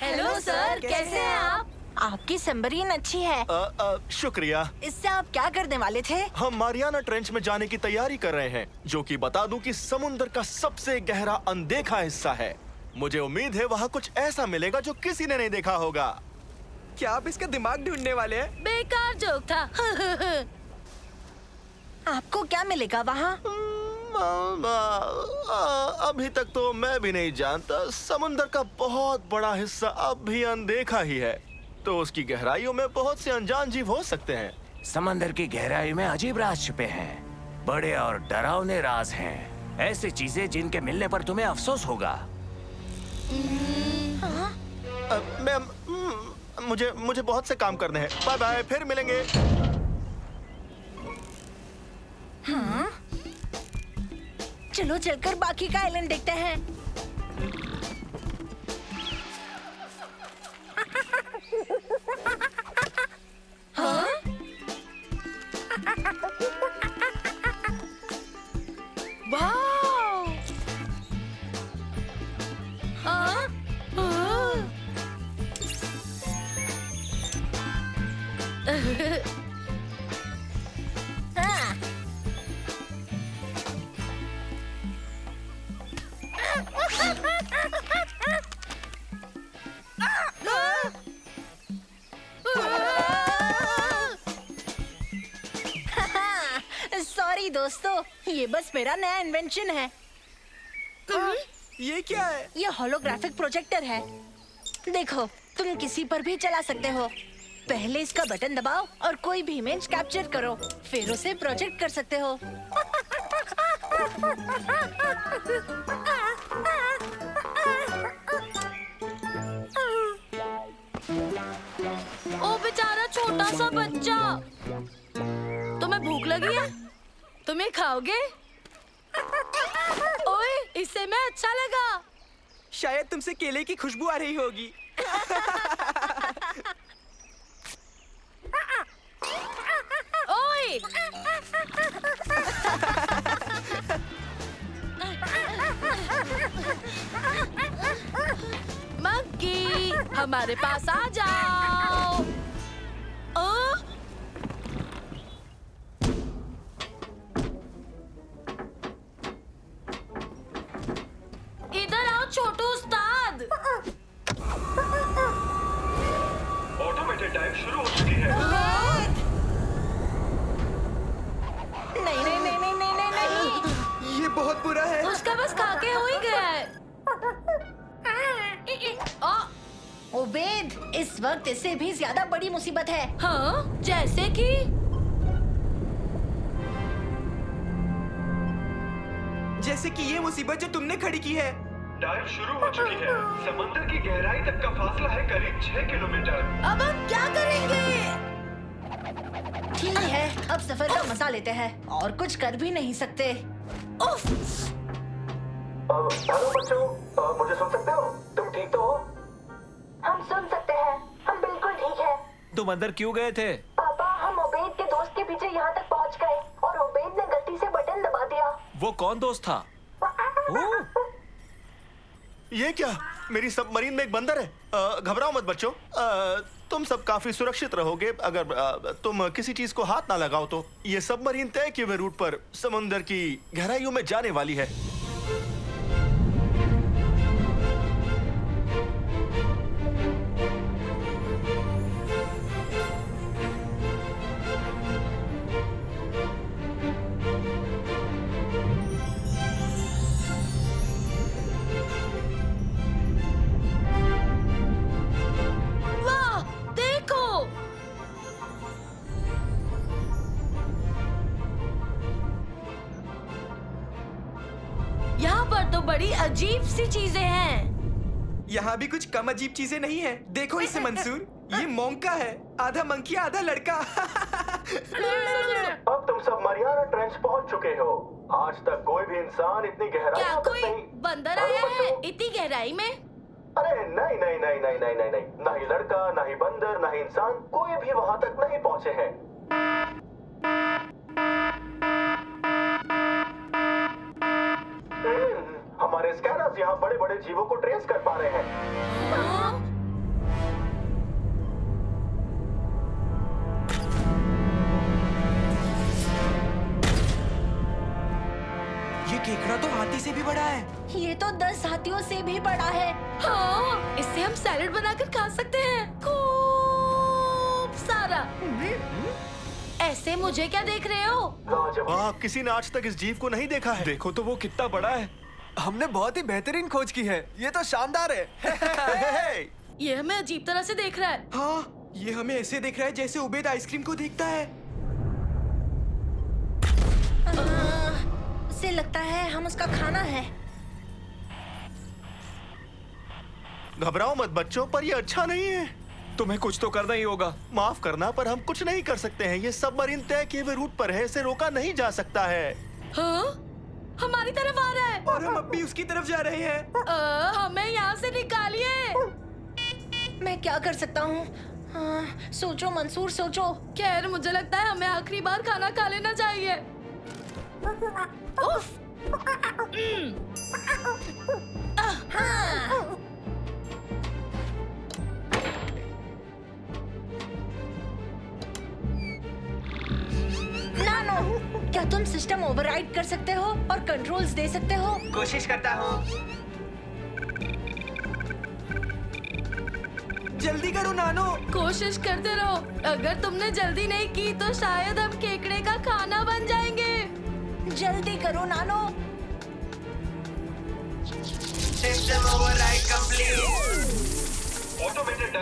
Speaker 3: हेलो सर, कैसे हैं आप?
Speaker 4: आपकी सबमरीन अच्छी है।
Speaker 12: शुक्रिया।
Speaker 4: इससे आप क्या करने वाले थे?
Speaker 12: हम मारियाना ट्रेंच में जाने की तैयारी कर रहे हैं, जो कि बता दूं कि समुद्र का सबसे गहरा अनदेखा हिस्सा है। मुझे उम्मीद है वहाँ कुछ ऐसा मिलेगा जो किसी ने नहीं देखा होगा।
Speaker 5: क्या आप इसका दिमाग ढूंढने वाले हैं?
Speaker 3: बेकार जोक था।
Speaker 4: आपको क्या मिलेगा वहाँ?
Speaker 12: अभी तक तो मैं भी नहीं जानता। समुद्र का बहुत बड़ा हिस्सा अब भी अनदेखा ही है, तो उसकी गहराइयों में बहुत से अनजान जीव हो सकते हैं।
Speaker 13: समंदर की गहराई में अजीब राज छुपे हैं, बड़े और डरावने राज हैं, ऐसी चीजें जिनके मिलने पर तुम्हें अफसोस होगा।
Speaker 12: मुझे बहुत से काम करने हैं। बाय बाय, फिर मिलेंगे।
Speaker 4: हाँ? चलो चलकर बाकी का आइलैंड देखते हैं। हाँ?
Speaker 3: वाओ! हाँ?
Speaker 4: हाँ। सॉरी दोस्तों, ये बस मेरा नया इन्वेंशन है।
Speaker 5: ये क्या है?
Speaker 4: ये होलोग्राफिक प्रोजेक्टर है। देखो, तुम किसी पर भी चला सकते हो। पहले इसका बटन दबाओ और कोई भी इमेज कैप्चर करो, फिर उसे प्रोजेक्ट कर सकते हो।
Speaker 3: ओ बेचारा छोटा सा बच्चा। तुम्हें भूख लगी है? तुम्हें खाओगे? ओए, इससे मैं अच्छा लगा।
Speaker 5: शायद तुमसे केले की खुशबू आ रही होगी।
Speaker 3: ओए! मंकी, हमारे पास आ जाओ। इधर आओ छोटू उस्ताद।
Speaker 6: ऑटोमेटेड डाइव शुरू हो चुकी है।
Speaker 4: नहीं नहीं नहीं नहीं नहीं नहीं।
Speaker 5: ये बहुत बुरा है।
Speaker 3: उसका बस खाके हो ही गया है।
Speaker 4: ओबेद, इस वक्त इससे भी ज्यादा बड़ी मुसीबत है।
Speaker 3: हाँ, जैसे कि
Speaker 5: ये मुसीबत जो तुमने खड़ी की है।
Speaker 6: डाइव शुरू हो चुकी है। समंदर की गहराई तक का फासला है करीब 6 किलोमीटर।
Speaker 3: अब हम क्या करेंगे?
Speaker 4: ठीक है, अब सफर का मजा लेते हैं और कुछ कर भी नहीं सकते।
Speaker 3: उफ!
Speaker 6: हेलो बच्चों, मुझे सुन सकते हो? तुम ठीक तो हो?
Speaker 14: हम सुन सकते हैं, हम बिल्कुल ठीक है।
Speaker 7: तुम अंदर क्यों गए थे?
Speaker 14: पापा, हम ओबेद के दोस्त के पीछे यहाँ तक पहुँच गए और ओबेद ने गलती से बटन दबा दिया।
Speaker 7: वो कौन दोस्त था?
Speaker 12: ये क्या? मेरी सबमरीन में एक बंदर है। घबराओ मत बच्चों, तुम सब काफी सुरक्षित रहोगे अगर तुम किसी चीज को हाथ ना लगाओ तो। ये सबमरीन तय किए हुए रूट पर समुद्र की गहराइयों में जाने वाली है।
Speaker 3: पर तो बड़ी अजीब सी चीजें हैं।
Speaker 5: यहाँ भी कुछ कम अजीब चीजें नहीं है। देखो इसे मंसूर, ये मोंका है, आधा मंकी आधा लड़का।
Speaker 12: अब तुम सब मरियाना ट्रेंच पहुंच चुके हो। आज तक कोई भी इंसान इतनी गहराई
Speaker 3: क्या
Speaker 12: तक
Speaker 3: कोई
Speaker 12: नहीं।
Speaker 3: बंदर आया है इतनी गहराई में?
Speaker 12: अरे नहीं नहीं नहीं नहीं नहीं नहीं नहीं, ना ही लड़का, ना ही बंदर, ना ही इंसान, कोई भी वहां तक नहीं पहुंचे हैं। हमारे स्कैनर्स यहाँ बड़े बड़े जीवों को ट्रेस कर पा रहे हैं।
Speaker 5: ये केकड़ा तो हाथी से भी बड़ा है।
Speaker 4: ये तो 10 हाथियों से भी बड़ा है।
Speaker 3: हाँ, इससे हम सैलेड बनाकर खा सकते हैं। खूब सारा। ऐसे मुझे क्या देख रहे हो?
Speaker 12: लाजवाब, किसी ने आज तक इस जीव को नहीं देखा है।
Speaker 5: देखो तो वो कितना बड़ा है। हमने बहुत ही बेहतरीन खोज की है। ये तो शानदार है।
Speaker 3: ये हमें अजीब तरह से देख रहा है।
Speaker 5: हाँ, ये हमें ऐसे देख रहा है जैसे उबैद आइसक्रीम को देखता है।
Speaker 4: उसे लगता है हम उसका खाना है।
Speaker 12: घबराओ मत बच्चों, पर ये अच्छा नहीं है।
Speaker 7: तुम्हें कुछ तो करना ही होगा।
Speaker 12: माफ करना, पर हम कुछ नहीं कर सकते हैं। ये सबमरीन तय किए हुए रूट पर है, इसे रोका नहीं जा सकता है।
Speaker 3: हाँ? हमारी तरफ आ रहा है
Speaker 5: और हम अब भी उसकी तरफ जा रहे हैं।
Speaker 3: हमें यहाँ से निकालिए।
Speaker 4: मैं क्या कर सकता हूँ? सोचो मंसूर, सोचो।
Speaker 3: खैर, मुझे लगता है हमें आखिरी बार खाना खा लेना चाहिए। उफ!
Speaker 4: नानो, क्या तुम सिस्टम ओवरराइड कर सकते हो और कंट्रोल्स दे सकते हो?
Speaker 5: कोशिश करता हूँ। जल्दी करो नानो।
Speaker 3: कोशिश करते रहो। अगर तुमने जल्दी नहीं की तो शायद हम केकड़े का खाना बन जाएंगे।
Speaker 4: जल्दी करो नानो।
Speaker 5: System override complete.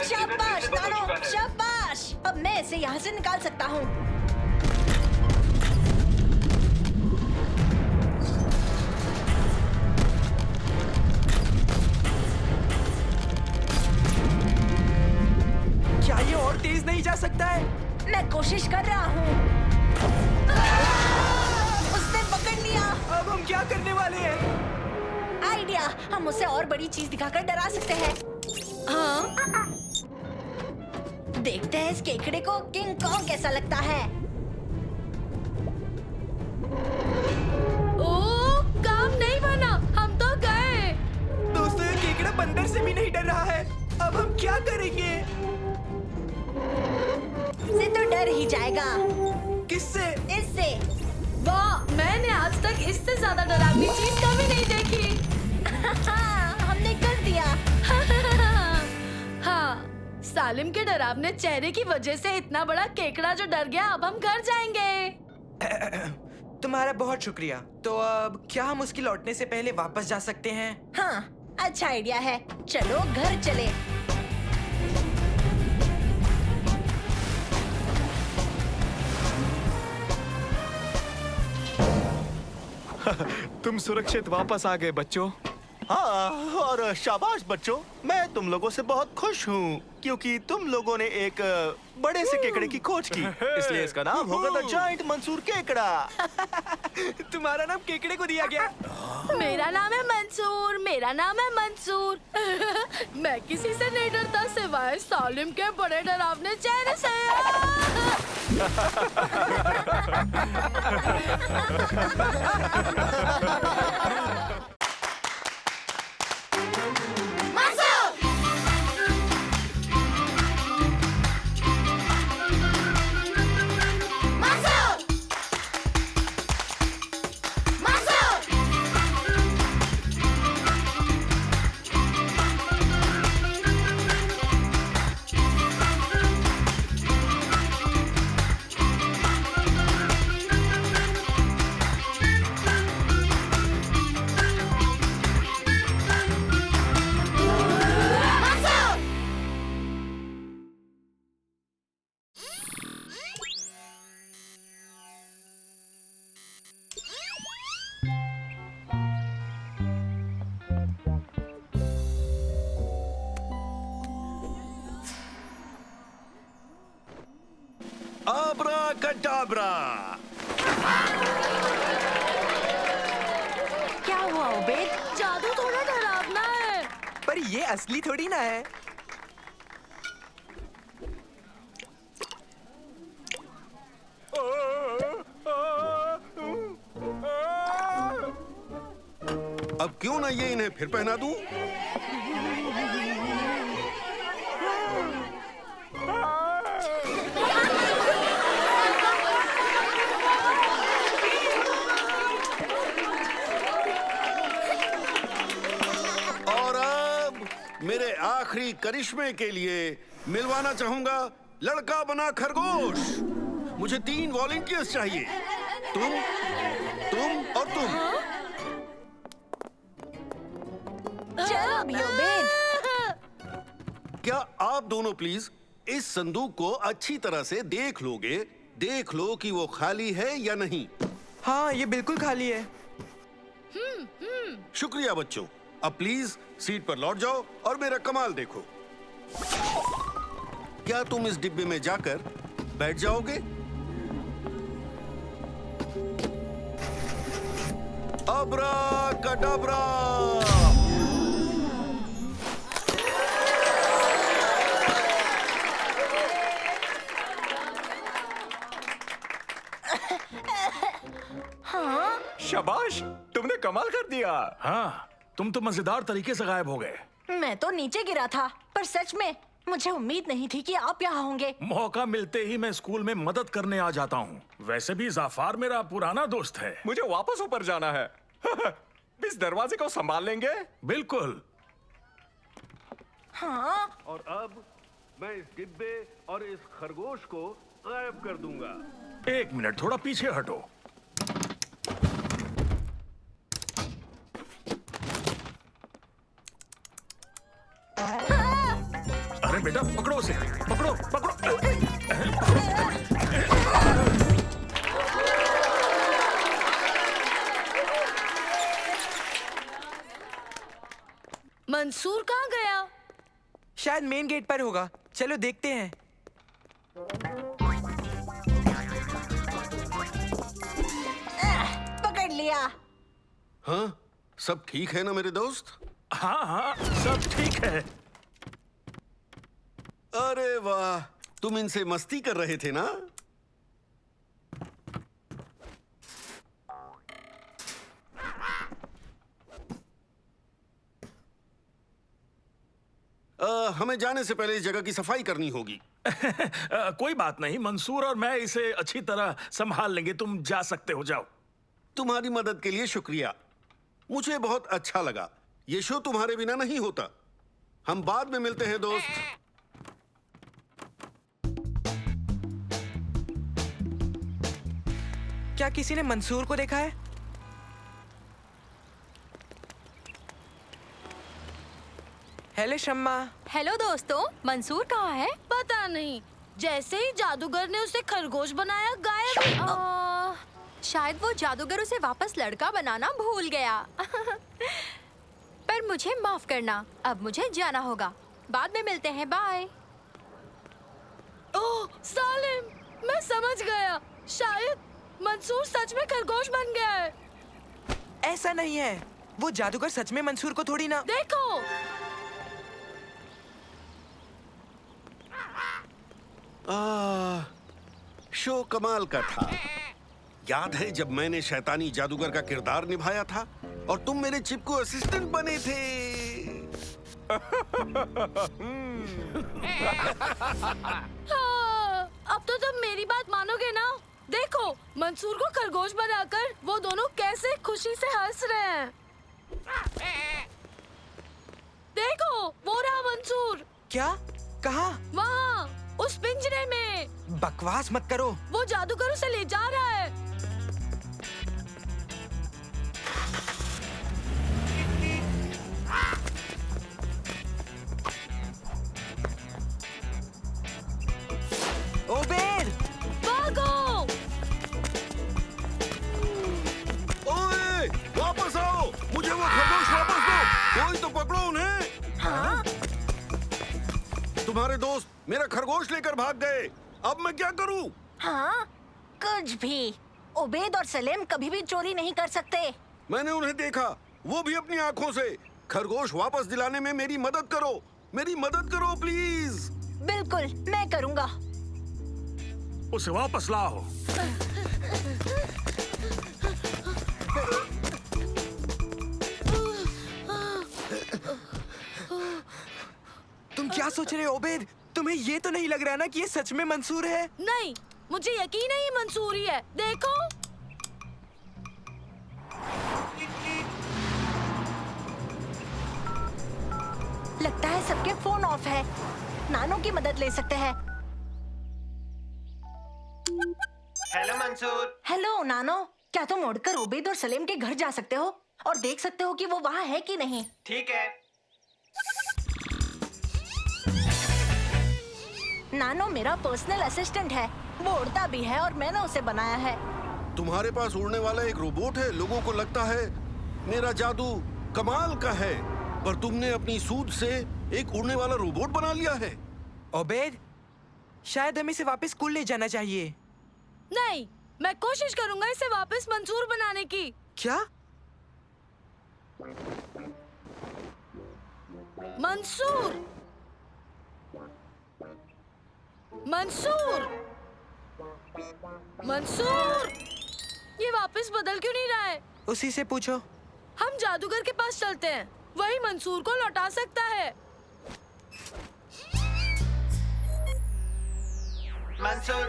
Speaker 4: शाबाश नानो, शाबाश। अब मैं इसे यहाँ से निकाल सकता हूँ।
Speaker 5: क्या ये और तेज नहीं जा सकता है?
Speaker 4: मैं कोशिश कर रहा हूँ। उसने पकड़ लिया।
Speaker 5: अब हम क्या करने वाले हैं?
Speaker 4: आइडिया, हम उसे और बड़ी चीज दिखाकर डरा सकते हैं।
Speaker 3: हाँ?
Speaker 4: देखते हैं इस केकड़े को किंग कॉन्ग कैसा लगता है।
Speaker 3: ओ, काम नहीं बना। हम तो गए।
Speaker 5: दोस्तों, ये केकड़ा बंदर से भी नहीं डर रहा है। अब हम क्या करेंगे?
Speaker 4: इससे तो डर ही जाएगा।
Speaker 5: किससे?
Speaker 4: इससे।
Speaker 3: वाह, मैंने आज तक इससे ज्यादा डरावनी चीज कभी नहीं देखी।
Speaker 4: हमने कर दिया।
Speaker 3: हाँ, सालिम के डरावने चेहरे की वजह से इतना बड़ा केकड़ा जो डर गया। अब हम घर जाएंगे।
Speaker 5: तुम्हारा बहुत शुक्रिया। तो अब क्या हम उसकी लौटने से पहले वापस जा सकते हैं?
Speaker 4: हाँ, अच्छा आइडिया है। चलो घर चले।
Speaker 7: तुम सुरक्षित वापस आ गए बच्चों।
Speaker 12: हाँ, और शाबाश बच्चों, मैं तुम लोगों से बहुत खुश हूँ क्योंकि तुम लोगों ने एक बड़े से केकड़े की खोज की, इसलिए इसका नाम होगा द जायंट मंसूर केकड़ा।
Speaker 5: तुम्हारा नाम केकड़े को दिया गया।
Speaker 3: मेरा नाम है मंसूर। मेरा नाम है मंसूर। मैं किसी से नहीं डरता सिवाय सालिम के बड़े डरावने चेहरे से।
Speaker 2: कटाब्रा।
Speaker 4: क्या हुआ उबेद?
Speaker 3: जादू थोड़ा डरावना है।
Speaker 5: पर ये असली थोड़ी ना है।
Speaker 2: अब क्यों ना ये इन्हें फिर पहना दूं? और अब मेरे आखिरी करिश्मे के लिए मिलवाना चाहूंगा लड़का बना खरगोश। मुझे 3 वॉलंटियर्स चाहिए, तुम और तुम।
Speaker 4: चलो अभी उबेद।
Speaker 2: क्या आप दोनों प्लीज इस संदूक को अच्छी तरह से देख लोगे? देख लो कि वो खाली है या नहीं।
Speaker 5: हाँ, ये बिल्कुल खाली है।
Speaker 2: शुक्रिया बच्चों। अब प्लीज सीट पर लौट जाओ और मेरा कमाल देखो। क्या तुम इस डिब्बे में जाकर बैठ जाओगे? अब्रा कडाब्रा।
Speaker 4: हाँ?
Speaker 7: शाबाश, तुमने कमाल कर दिया।
Speaker 1: हाँ, तुम तो मजेदार तरीके से गायब हो गए।
Speaker 4: मैं तो नीचे गिरा था, पर सच में मुझे उम्मीद नहीं थी कि आप यहाँ होंगे।
Speaker 1: मौका मिलते ही मैं स्कूल में मदद करने आ जाता हूँ। वैसे भी जाफार मेरा पुराना दोस्त है।
Speaker 7: मुझे वापस ऊपर जाना है। इस दरवाजे को संभाल लेंगे?
Speaker 1: बिल्कुल।
Speaker 4: हाँ?
Speaker 2: और अब मैं इस डिब्बे और इस खरगोश को गायब कर दूंगा।
Speaker 1: 1 मिनट, थोड़ा पीछे हटो। अरे बेटा, पकड़ो उसे, पकड़ो पकड़ो।
Speaker 3: मंसूर कहाँ गया?
Speaker 5: शायद मेन गेट पर होगा। चलो देखते हैं।
Speaker 4: पकड़ लिया।
Speaker 2: हाँ, सब ठीक है ना मेरे दोस्त?
Speaker 1: हाँ हाँ, सब ठीक है।
Speaker 2: अरे वाह, तुम इनसे मस्ती कर रहे थे ना? हमें जाने से पहले इस जगह की सफाई करनी होगी।
Speaker 1: कोई बात नहीं, मंसूर और मैं इसे अच्छी तरह संभाल लेंगे। तुम जा सकते हो, जाओ।
Speaker 2: तुम्हारी मदद के लिए शुक्रिया। मुझे बहुत अच्छा लगा। ये शो तुम्हारे बिना नहीं होता। हम बाद में मिलते हैं दोस्त।
Speaker 5: क्या किसी ने मंसूर को देखा है? हेलो शम्मा।
Speaker 3: हेलो दोस्तों, मंसूर कहाँ है? पता नहीं। जैसे ही जादूगर ने उसे खरगोश बनाया, गायब।
Speaker 15: शायद वो जादूगर उसे वापस लड़का बनाना भूल गया। पर मुझे माफ करना, अब मुझे जाना होगा। बाद में मिलते हैं, बाय।
Speaker 3: ओह सालिम, मैं समझ गया। शायद मंसूर सच में खरगोश बन गया है।
Speaker 5: ऐसा नहीं है, वो जादूगर सच में मंसूर को थोड़ी ना।
Speaker 3: देखो।
Speaker 2: शो कमाल का था। याद है जब मैंने शैतानी जादूगर का किरदार निभाया था और तुम मेरे चिपकू असिस्टेंट बने थे।
Speaker 3: हाँ, अब तो तुम मेरी बात मानोगे ना? देखो, मंसूर को खरगोश बनाकर वो दोनों कैसे खुशी से हंस रहे हैं। देखो, वो रहा मंसूर।
Speaker 5: क्या? कहाँ?
Speaker 3: वहाँ, उस पिंजरे में।
Speaker 5: बकवास मत करो।
Speaker 3: वो जादूगर उसे ले जा रहा है।
Speaker 5: ओबेद!
Speaker 3: भागो!
Speaker 2: ओए, वापस आओ! मुझे वो खरगोश वापस दो! कोई तो पकड़ो उन्हें!
Speaker 4: हाँ?
Speaker 2: तुम्हारे दोस्त मेरा खरगोश लेकर भाग गए। अब मैं क्या करूं?
Speaker 4: हाँ? कुछ भी। उबैद और सलेम कभी भी चोरी नहीं कर सकते।
Speaker 2: मैंने उन्हें देखा, वो भी अपनी आंखों से। खरगोश वापस दिलाने में मेरी मदद करो, मेरी मदद करो प्लीज।
Speaker 4: बिल्कुल, मैं करूँगा।
Speaker 1: उसे वापस लाओ।
Speaker 5: तुम क्या सोच रहे हो उबैद? तुम्हें ये तो नहीं लग रहा ना कि ये सच में मंसूर है?
Speaker 3: नहीं, मुझे यकीन है ये मंसूर ही है। देखो।
Speaker 4: लगता है सबके फोन ऑफ है। नानो की मदद ले सकते हैं।
Speaker 5: हेलो मंसूर।
Speaker 4: हेलो नानो, क्या तुम उड़कर उबैद और सलेम के घर जा सकते हो और देख सकते हो कि वो वहाँ है कि नहीं?
Speaker 5: ठीक है।
Speaker 4: नानो मेरा पर्सनल असिस्टेंट है। वो उड़ता भी है और मैंने उसे बनाया है।
Speaker 2: तुम्हारे पास उड़ने वाला एक रोबोट है। लोगों को लगता है मेरा जादू कमाल का है, पर तुमने अपनी सूझ से एक उड़ने वाला रोबोट बना लिया है।
Speaker 5: उबैद, शायद हमें इसे वापस स्कूल ले जाना चाहिए।
Speaker 3: नहीं, मैं कोशिश करूंगा इसे वापस मंसूर बनाने की।
Speaker 5: क्या?
Speaker 3: मंसूर, मंसूर, मंसूर, ये वापस बदल क्यों नहीं रहा है?
Speaker 5: उसी से पूछो।
Speaker 3: हम जादूगर के पास चलते हैं, वही मंसूर को लौटा सकता है।
Speaker 5: मंसूर,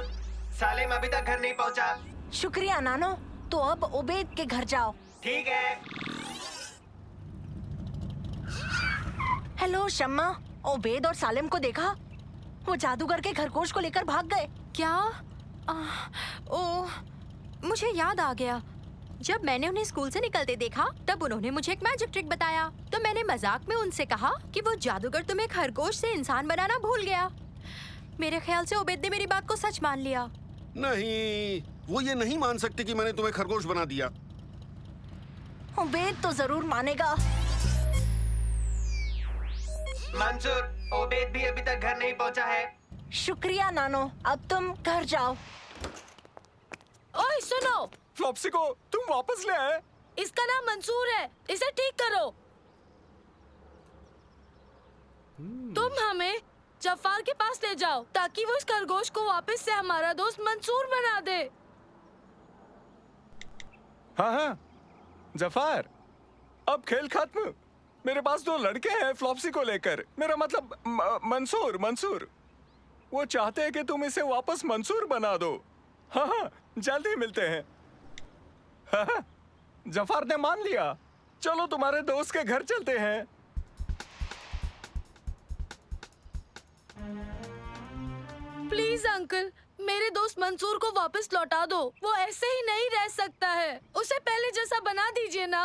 Speaker 5: सालिम अभी तक घर नहीं पहुंचा।
Speaker 4: शुक्रिया नानो, तो अब उबैद के घर जाओ।
Speaker 5: ठीक है।
Speaker 4: हेलो शम्मा, उबैद और सालिम को देखा? वो जादूगर के खरगोश को लेकर भाग गए।
Speaker 15: क्या? ओह, मुझे याद आ गया। जब मैंने उन्हें स्कूल से निकलते देखा तब उन्होंने मुझे एक मैजिक ट्रिक बताया। तो मैंने मजाक में उनसे कहा कि वो जादूगर तुम्हें खरगोश से इंसान बनाना भूल गया। मेरे ख्याल से उबैद ने मेरी बात को सच मान लिया।
Speaker 2: नहीं, वो ये नहीं मान सकते कि मैंने तुम्हें खरगोश बना दिया।
Speaker 4: उबैद तो जरूर मानेगा।
Speaker 5: मंसूर, उबैद भी अभी तक घर नहीं पहुंचा है।
Speaker 4: शुक्रिया नानो, अब तुम घर जाओ।
Speaker 3: ओए सुनो,
Speaker 10: फ्लॉप्सी को तुम वापस ले आए।
Speaker 3: इसका नाम मंसूर है, इसे ठीक करो। तुम हमें जफार के पास ले जाओ ताकि वो इस खरगोश को वापस से हमारा दोस्त मंसूर बना दे।
Speaker 10: हाँ हाँ, जफार, अब खेल खत्म। मेरे पास 2 लड़के हैं फ्लॉप्सी को लेकर। मेरा मतलब मंसूर। वो चाहते हैं कि तुम इसे वापस मंसूर बना दो। हाँ हाँ, जल्दी मिलते हैं। हाँ हाँ, जफार ने मान लिया। चलो तुम्हारे दोस्त के घर चलते हैं।
Speaker 3: प्लीज अंकल, मेरे दोस्त मंसूर को वापस लौटा दो। वो ऐसे ही नहीं रह सकता है। उसे पहले जैसा बना दीजिए ना।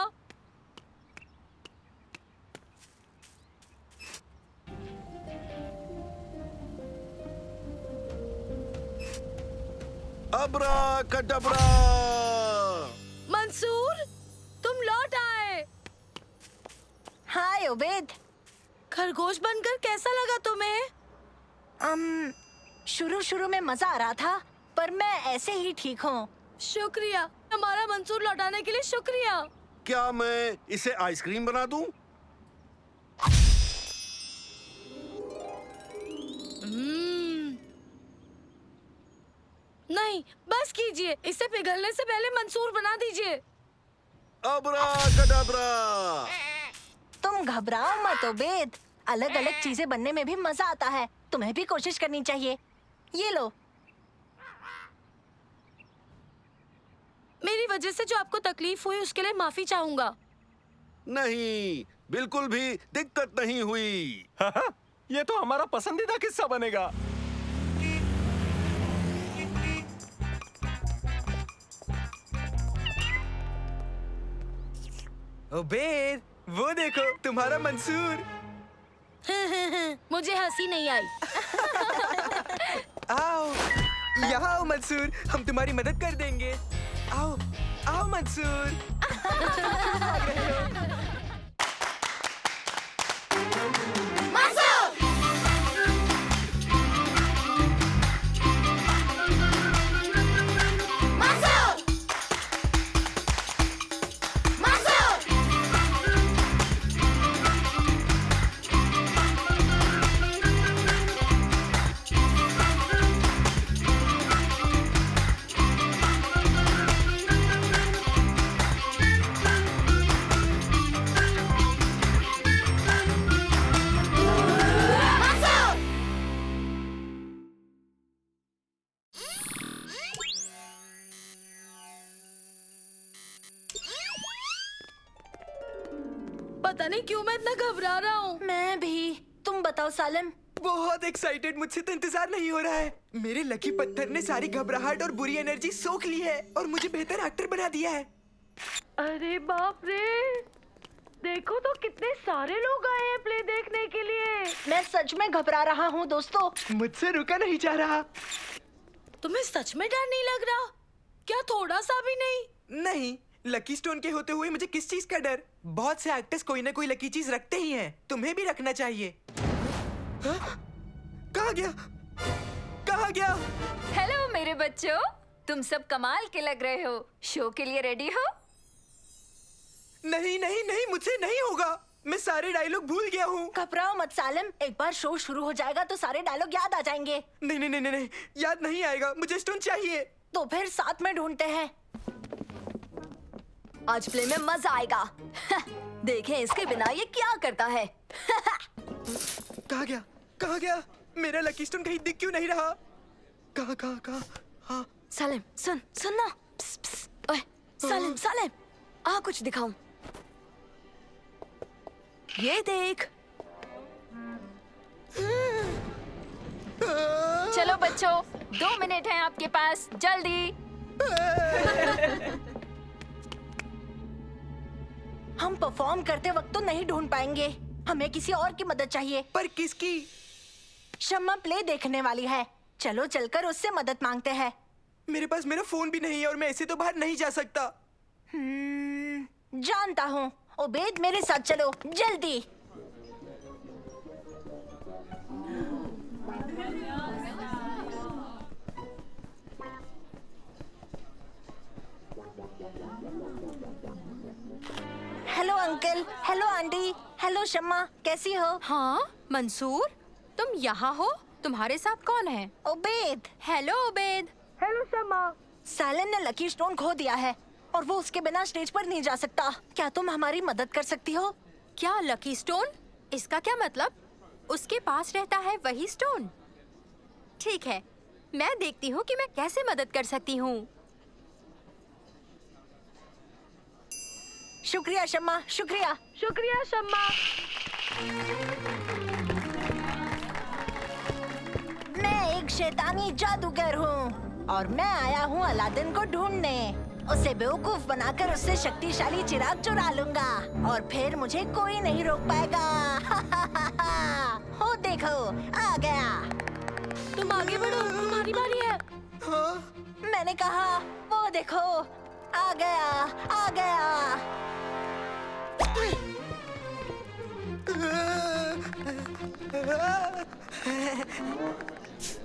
Speaker 2: अब्रा कडब्रा।
Speaker 3: मंसूर, तुम लौट आए।
Speaker 4: हाय उबैद।
Speaker 3: खरगोश बनकर कैसा लगा तुम्हें?
Speaker 4: शुरू में मजा आ रहा था, पर मैं ऐसे ही ठीक हूँ।
Speaker 3: शुक्रिया, हमारा मंसूर लौटाने के लिए शुक्रिया।
Speaker 2: क्या मैं इसे आइसक्रीम बना दूं?
Speaker 3: नहीं, बस कीजिए। इसे पिघलने से पहले मंसूर बना दीजिए।
Speaker 2: अब्रा कडाब्रा।
Speaker 4: तुम घबराओ मत उबैद, अलग अलग चीजें बनने में भी मजा आता है। तुम्हें भी कोशिश करनी चाहिए। ये लो।
Speaker 3: मेरी वजह से जो आपको तकलीफ हुई उसके लिए माफी चाहूंगा।
Speaker 2: नहीं, बिल्कुल भी दिक्कत नहीं हुई।
Speaker 10: हाँ हाँ, ये तो हमारा पसंदीदा किस्सा बनेगा।
Speaker 5: उबैद, वो देखो तुम्हारा मंसूर।
Speaker 3: मुझे हंसी नहीं आई।
Speaker 5: आओ, यहाँ आओ मंसूर, हम तुम्हारी मदद कर देंगे। आओ, आओ मंसूर। भाग रहे हो।
Speaker 3: पता नहीं क्यों मैं इतना घबरा रहा हूँ।
Speaker 4: मैं भी। तुम बताओ सालिम।
Speaker 5: बहुत एक्साइटेड, मुझसे तो इंतजार नहीं हो रहा है। मेरे लकी पत्थर ने सारी घबराहट और बुरी एनर्जी सोख ली है और मुझे बेहतर एक्टर बना दिया है।
Speaker 3: अरे बाप रे, देखो तो कितने सारे लोग आए हैं प्ले देखने के लिए।
Speaker 4: मैं सच में घबरा रहा हूँ दोस्तों।
Speaker 5: मुझसे रुका नहीं जा रहा।
Speaker 3: तुम्हें सच में डर नहीं लग रहा क्या? थोड़ा सा भी नहीं?
Speaker 5: नहीं, लकी स्टोन के होते हुए मुझे किस चीज का डर? बहुत से एक्टर्स कोई ना कोई लकी चीज रखते ही हैं। तुम्हें भी रखना चाहिए। कहाँ गया? कहाँ गया?
Speaker 16: हेलो मेरे बच्चों, तुम सब कमाल के लग रहे हो। शो के लिए रेडी हो?
Speaker 5: नहीं नहीं नहीं, मुझसे नहीं होगा। मैं सारे डायलॉग भूल गया हूँ।
Speaker 4: घबराओ मत सालिम, एक बार शो शुरू हो जाएगा तो सारे डायलॉग याद आ जाएंगे।
Speaker 5: नहीं नहीं नहीं नहीं, नहीं। याद नहीं आएगा। मुझे स्टोन चाहिए।
Speaker 4: तो फिर साथ में ढूंढते हैं।
Speaker 9: आज प्ले में मजा आएगा। देखें इसके बिना ये क्या करता है।
Speaker 5: कहाँ गया? कहाँ गया? मेरा लकी स्टोन कहीं दिख क्यों नहीं रहा? कहाँ कहाँ कहाँ? हाँ
Speaker 9: सालिम सुन ना। ओए सालिम आ कुछ दिखाऊं। ये देख।
Speaker 16: चलो बच्चों, 2 मिनट हैं आपके पास, जल्दी।
Speaker 4: हम परफॉर्म करते वक्त तो नहीं ढूंढ पाएंगे, हमें किसी और की मदद चाहिए।
Speaker 5: पर किसकी?
Speaker 4: शम्मा प्ले देखने वाली है, चलो चलकर उससे मदद मांगते हैं।
Speaker 5: मेरे पास मेरा फोन भी नहीं है और मैं ऐसे तो बाहर नहीं जा सकता।
Speaker 4: जानता हूँ। उबैद मेरे साथ चलो जल्दी। Hello uncle, hello aunty, hello Shamma, कैसी हो?
Speaker 15: हाँ मंसूर, तुम यहाँ हो? तुम्हारे साथ कौन है?
Speaker 4: उबैद।
Speaker 15: हेलो उबैद।
Speaker 3: हेलो शम्मा।
Speaker 4: सालन ने लकी स्टोन खो दिया है और वो उसके बिना स्टेज पर नहीं जा सकता। क्या तुम हमारी मदद कर सकती हो?
Speaker 15: क्या लकी स्टोन? इसका क्या मतलब? उसके पास रहता है वही स्टोन? ठीक है, मैं देखती हूँ कि मैं कैसे मदद कर सकती हूँ।
Speaker 4: शुक्रिया शम्मा, शुक्रिया।
Speaker 3: शुक्रिया शम्मा।
Speaker 4: मैं एक शैतानी जादूगर हूँ और मैं आया हूँ अलादीन को ढूंढने। उसे बेवकूफ बनाकर उससे शक्तिशाली चिराग चुरा लूंगा और फिर मुझे कोई नहीं रोक पाएगा। हो देखो, आ गया।
Speaker 3: तुम आगे बढ़ो, तुम्हारी बारी है।
Speaker 5: हाँ?
Speaker 4: मैंने कहा वो देखो, आ गया, आ गया।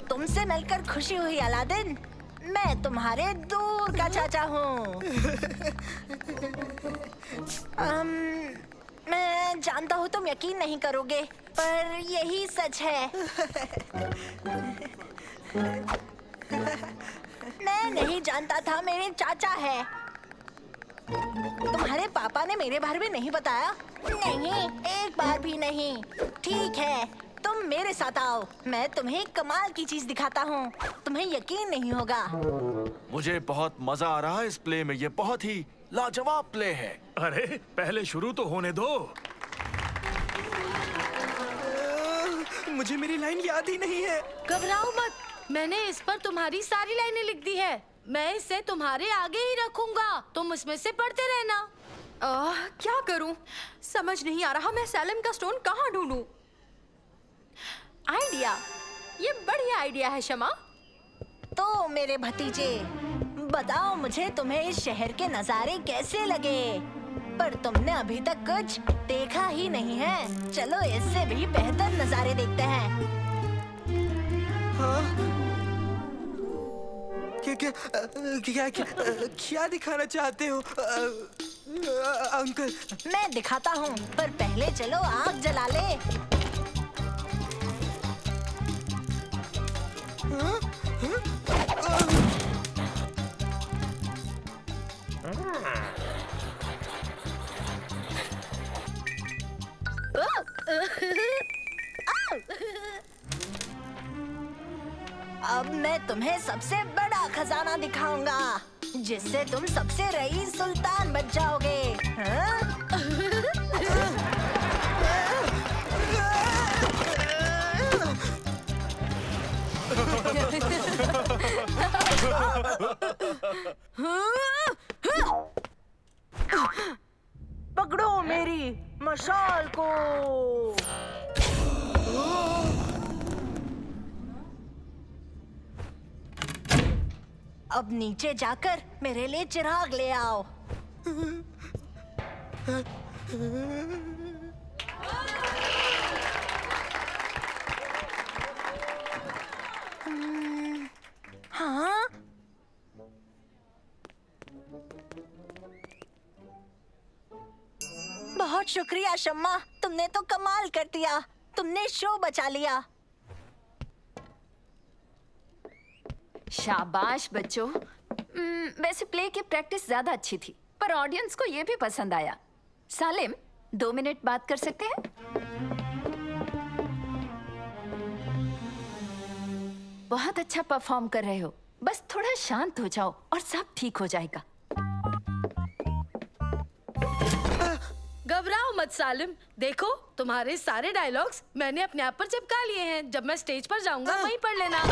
Speaker 4: तुमसे मिलकर खुशी हुई अलादीन। मैं तुम्हारे दूर का चाचा हूँ। मैं जानता हूँ तुम यकीन नहीं करोगे, पर यही सच है। मैं नहीं जानता था मेरे चाचा है। तुम्हारे पापा ने मेरे बारे में नहीं बताया? नहीं, एक बार भी नहीं। ठीक है, तुम मेरे साथ आओ, मैं तुम्हें कमाल की चीज दिखाता हूँ। तुम्हें यकीन नहीं होगा।
Speaker 13: मुझे बहुत मजा आ रहा है इस प्ले में। ये बहुत ही लाजवाब प्ले है।
Speaker 1: अरे पहले शुरू तो होने दो।
Speaker 5: मुझे मेरी लाइन याद ही नहीं है।
Speaker 3: घबराओ मत, मैंने इस पर तुम्हारी सारी लाइनें लिख दी है। मैं इसे तुम्हारे आगे ही रखूंगा, तुम उसमें से पढ़ते रहना।
Speaker 15: क्या करूं? समझ नहीं आ रहा मैं सैलम का स्टोन कहाँ ढूंढूं? आइडिया, ये बढ़िया आइडिया है शमा।
Speaker 4: तो मेरे भतीजे, बताओ मुझे तुम्हें इस शहर के नजारे कैसे लगे? पर तुमने अभी तक कुछ देखा ही नहीं है। चलो इससे भी बेहतर नजारे देखते हैं।
Speaker 5: हाँ? क्या दिखाना चाहते हो अंकल?
Speaker 4: मैं दिखाता हूँ, पर पहले चलो आग जला ले। अब मैं तुम्हें सबसे बड़ा खजाना दिखाऊंगा, जिससे तुम सबसे रईस सुल्तान बन जाओगे। हाँ? पकड़ो मेरी मशाल को। अब नीचे जाकर मेरे लिए चिराग ले आओ। हाँ? बहुत शुक्रिया शम्मा, तुमने तो कमाल कर दिया। तुमने शो बचा लिया।
Speaker 16: शाबाश बच्चों। वैसे प्ले की प्रैक्टिस ज्यादा अच्छी थी, पर ऑडियंस को ये भी पसंद आया। सालिम, 2 मिनट बात कर सकते हैं? बहुत अच्छा परफॉर्म कर रहे हो, बस थोड़ा शांत हो जाओ और सब ठीक हो जाएगा।
Speaker 3: घबराओ मत सालिम, देखो तुम्हारे सारे डायलॉग्स मैंने अपने आप पर चिपका लिए हैं। जब मैं स्टेज पर जाऊंगा वहीं पढ़ लेना।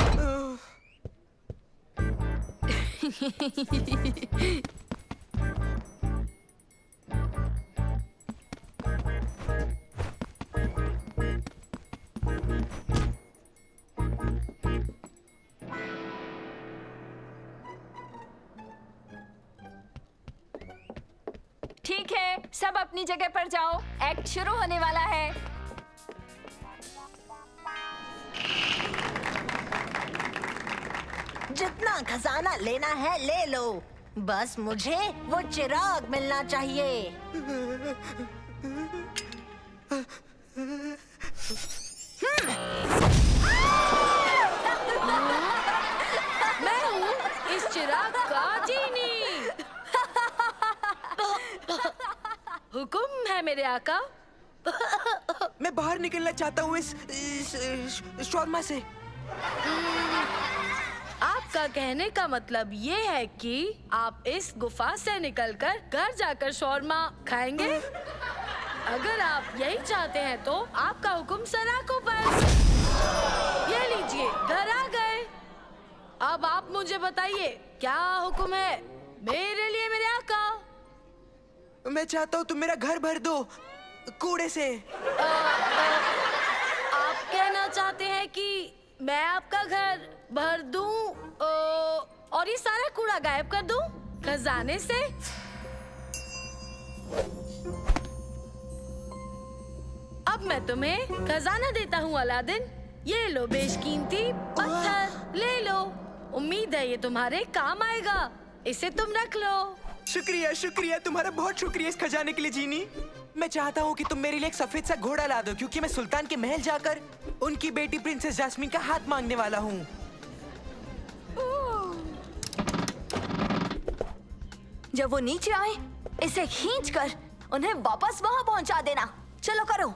Speaker 16: ठीक है, सब अपनी जगह पर जाओ, एक्ट शुरू होने वाला है।
Speaker 4: जितना खजाना लेना है ले लो, बस मुझे वो चिराग मिलना चाहिए।
Speaker 3: मैं हूँ इस चिराग का जीनी। हुक्म है मेरे आका।
Speaker 5: मैं बाहर निकलना चाहता हूँ इस शॉर्मा से।
Speaker 3: आपका कहने का मतलब ये है कि आप इस गुफा से निकलकर घर जाकर शौरमा खाएंगे? अगर आप यही चाहते हैं तो आपका हुक्म सलाखों पर। ये लीजिए, घर आ गए। अब आप मुझे बताइए क्या हुक्म है मेरे लिए मेरे आका?
Speaker 5: मैं चाहता हूँ तुम मेरा घर भर दो कूड़े से।
Speaker 3: आप कहना चाहते हैं कि मैं आपका घर भर दूं और ये सारा कूड़ा गायब कर दूं खजाने से? अब मैं तुम्हें खजाना देता हूँ अलादीन। ये लो बेशकीमती पत्थर, ले लो। उम्मीद है ये तुम्हारे काम आएगा। इसे तुम रख लो।
Speaker 5: शुक्रिया शुक्रिया, तुम्हारा बहुत शुक्रिया इस खजाने के लिए जीनी। मैं चाहता हूँ कि तुम मेरे लिए एक सफेद सा घोड़ा ला दो, क्योंकि मैं सुल्तान के महल जाकर उनकी बेटी प्रिंसेस जास्मीन का हाथ मांगने वाला हूँ।
Speaker 9: जब वो नीचे आए, इसे खींचकर उन्हें वापस वहां पहुंचा देना। चलो करो।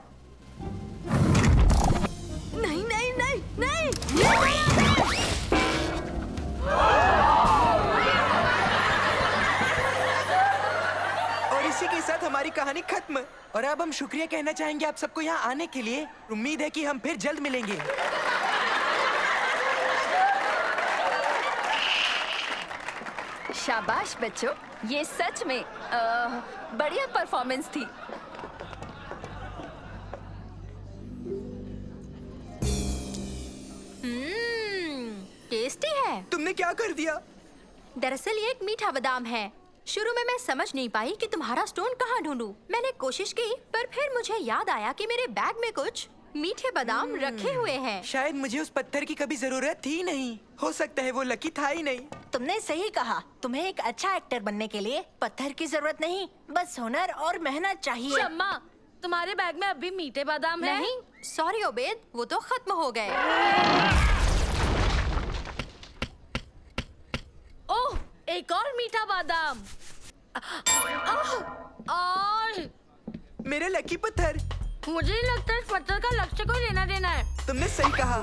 Speaker 9: नहीं नहीं नहीं नहीं।
Speaker 5: और इसी के साथ हमारी कहानी खत्म। और अब हम शुक्रिया कहना चाहेंगे आप सबको यहाँ आने के लिए। उम्मीद है कि हम फिर जल्द मिलेंगे।
Speaker 16: शाबाश बच्चों, ये सच में बढ़िया परफॉर्मेंस थी।
Speaker 15: टेस्टी है।
Speaker 5: तुमने क्या कर दिया?
Speaker 15: दरअसल ये एक मीठा बादाम है। शुरू में मैं समझ नहीं पाई कि तुम्हारा स्टोन कहाँ ढूंढूं। मैंने कोशिश की, पर फिर मुझे याद आया कि मेरे बैग में कुछ मीठे बादाम रखे हुए हैं।
Speaker 5: शायद मुझे उस पत्थर की कभी जरूरत थी नहीं। हो सकता है वो लकी था ही नहीं।
Speaker 4: तुमने सही कहा। तुम्हें एक अच्छा एक्टर बनने के लिए पत्थर की जरूरत नहीं, बस हुनर और मेहनत चाहिए।
Speaker 3: शम्मा, तुम्हारे बैग में अभी मीठे बादाम हैं?
Speaker 15: नहीं, सॉरी ओबेद, वो तो खत्म हो गए।
Speaker 3: ओह, एक और मीठा बादाम। और
Speaker 5: मेरे लकी पत्थर।
Speaker 3: मुझे नहीं लगता इस पत्थर का लक्ष्य को लेना देना है।
Speaker 5: तुमने सही कहा।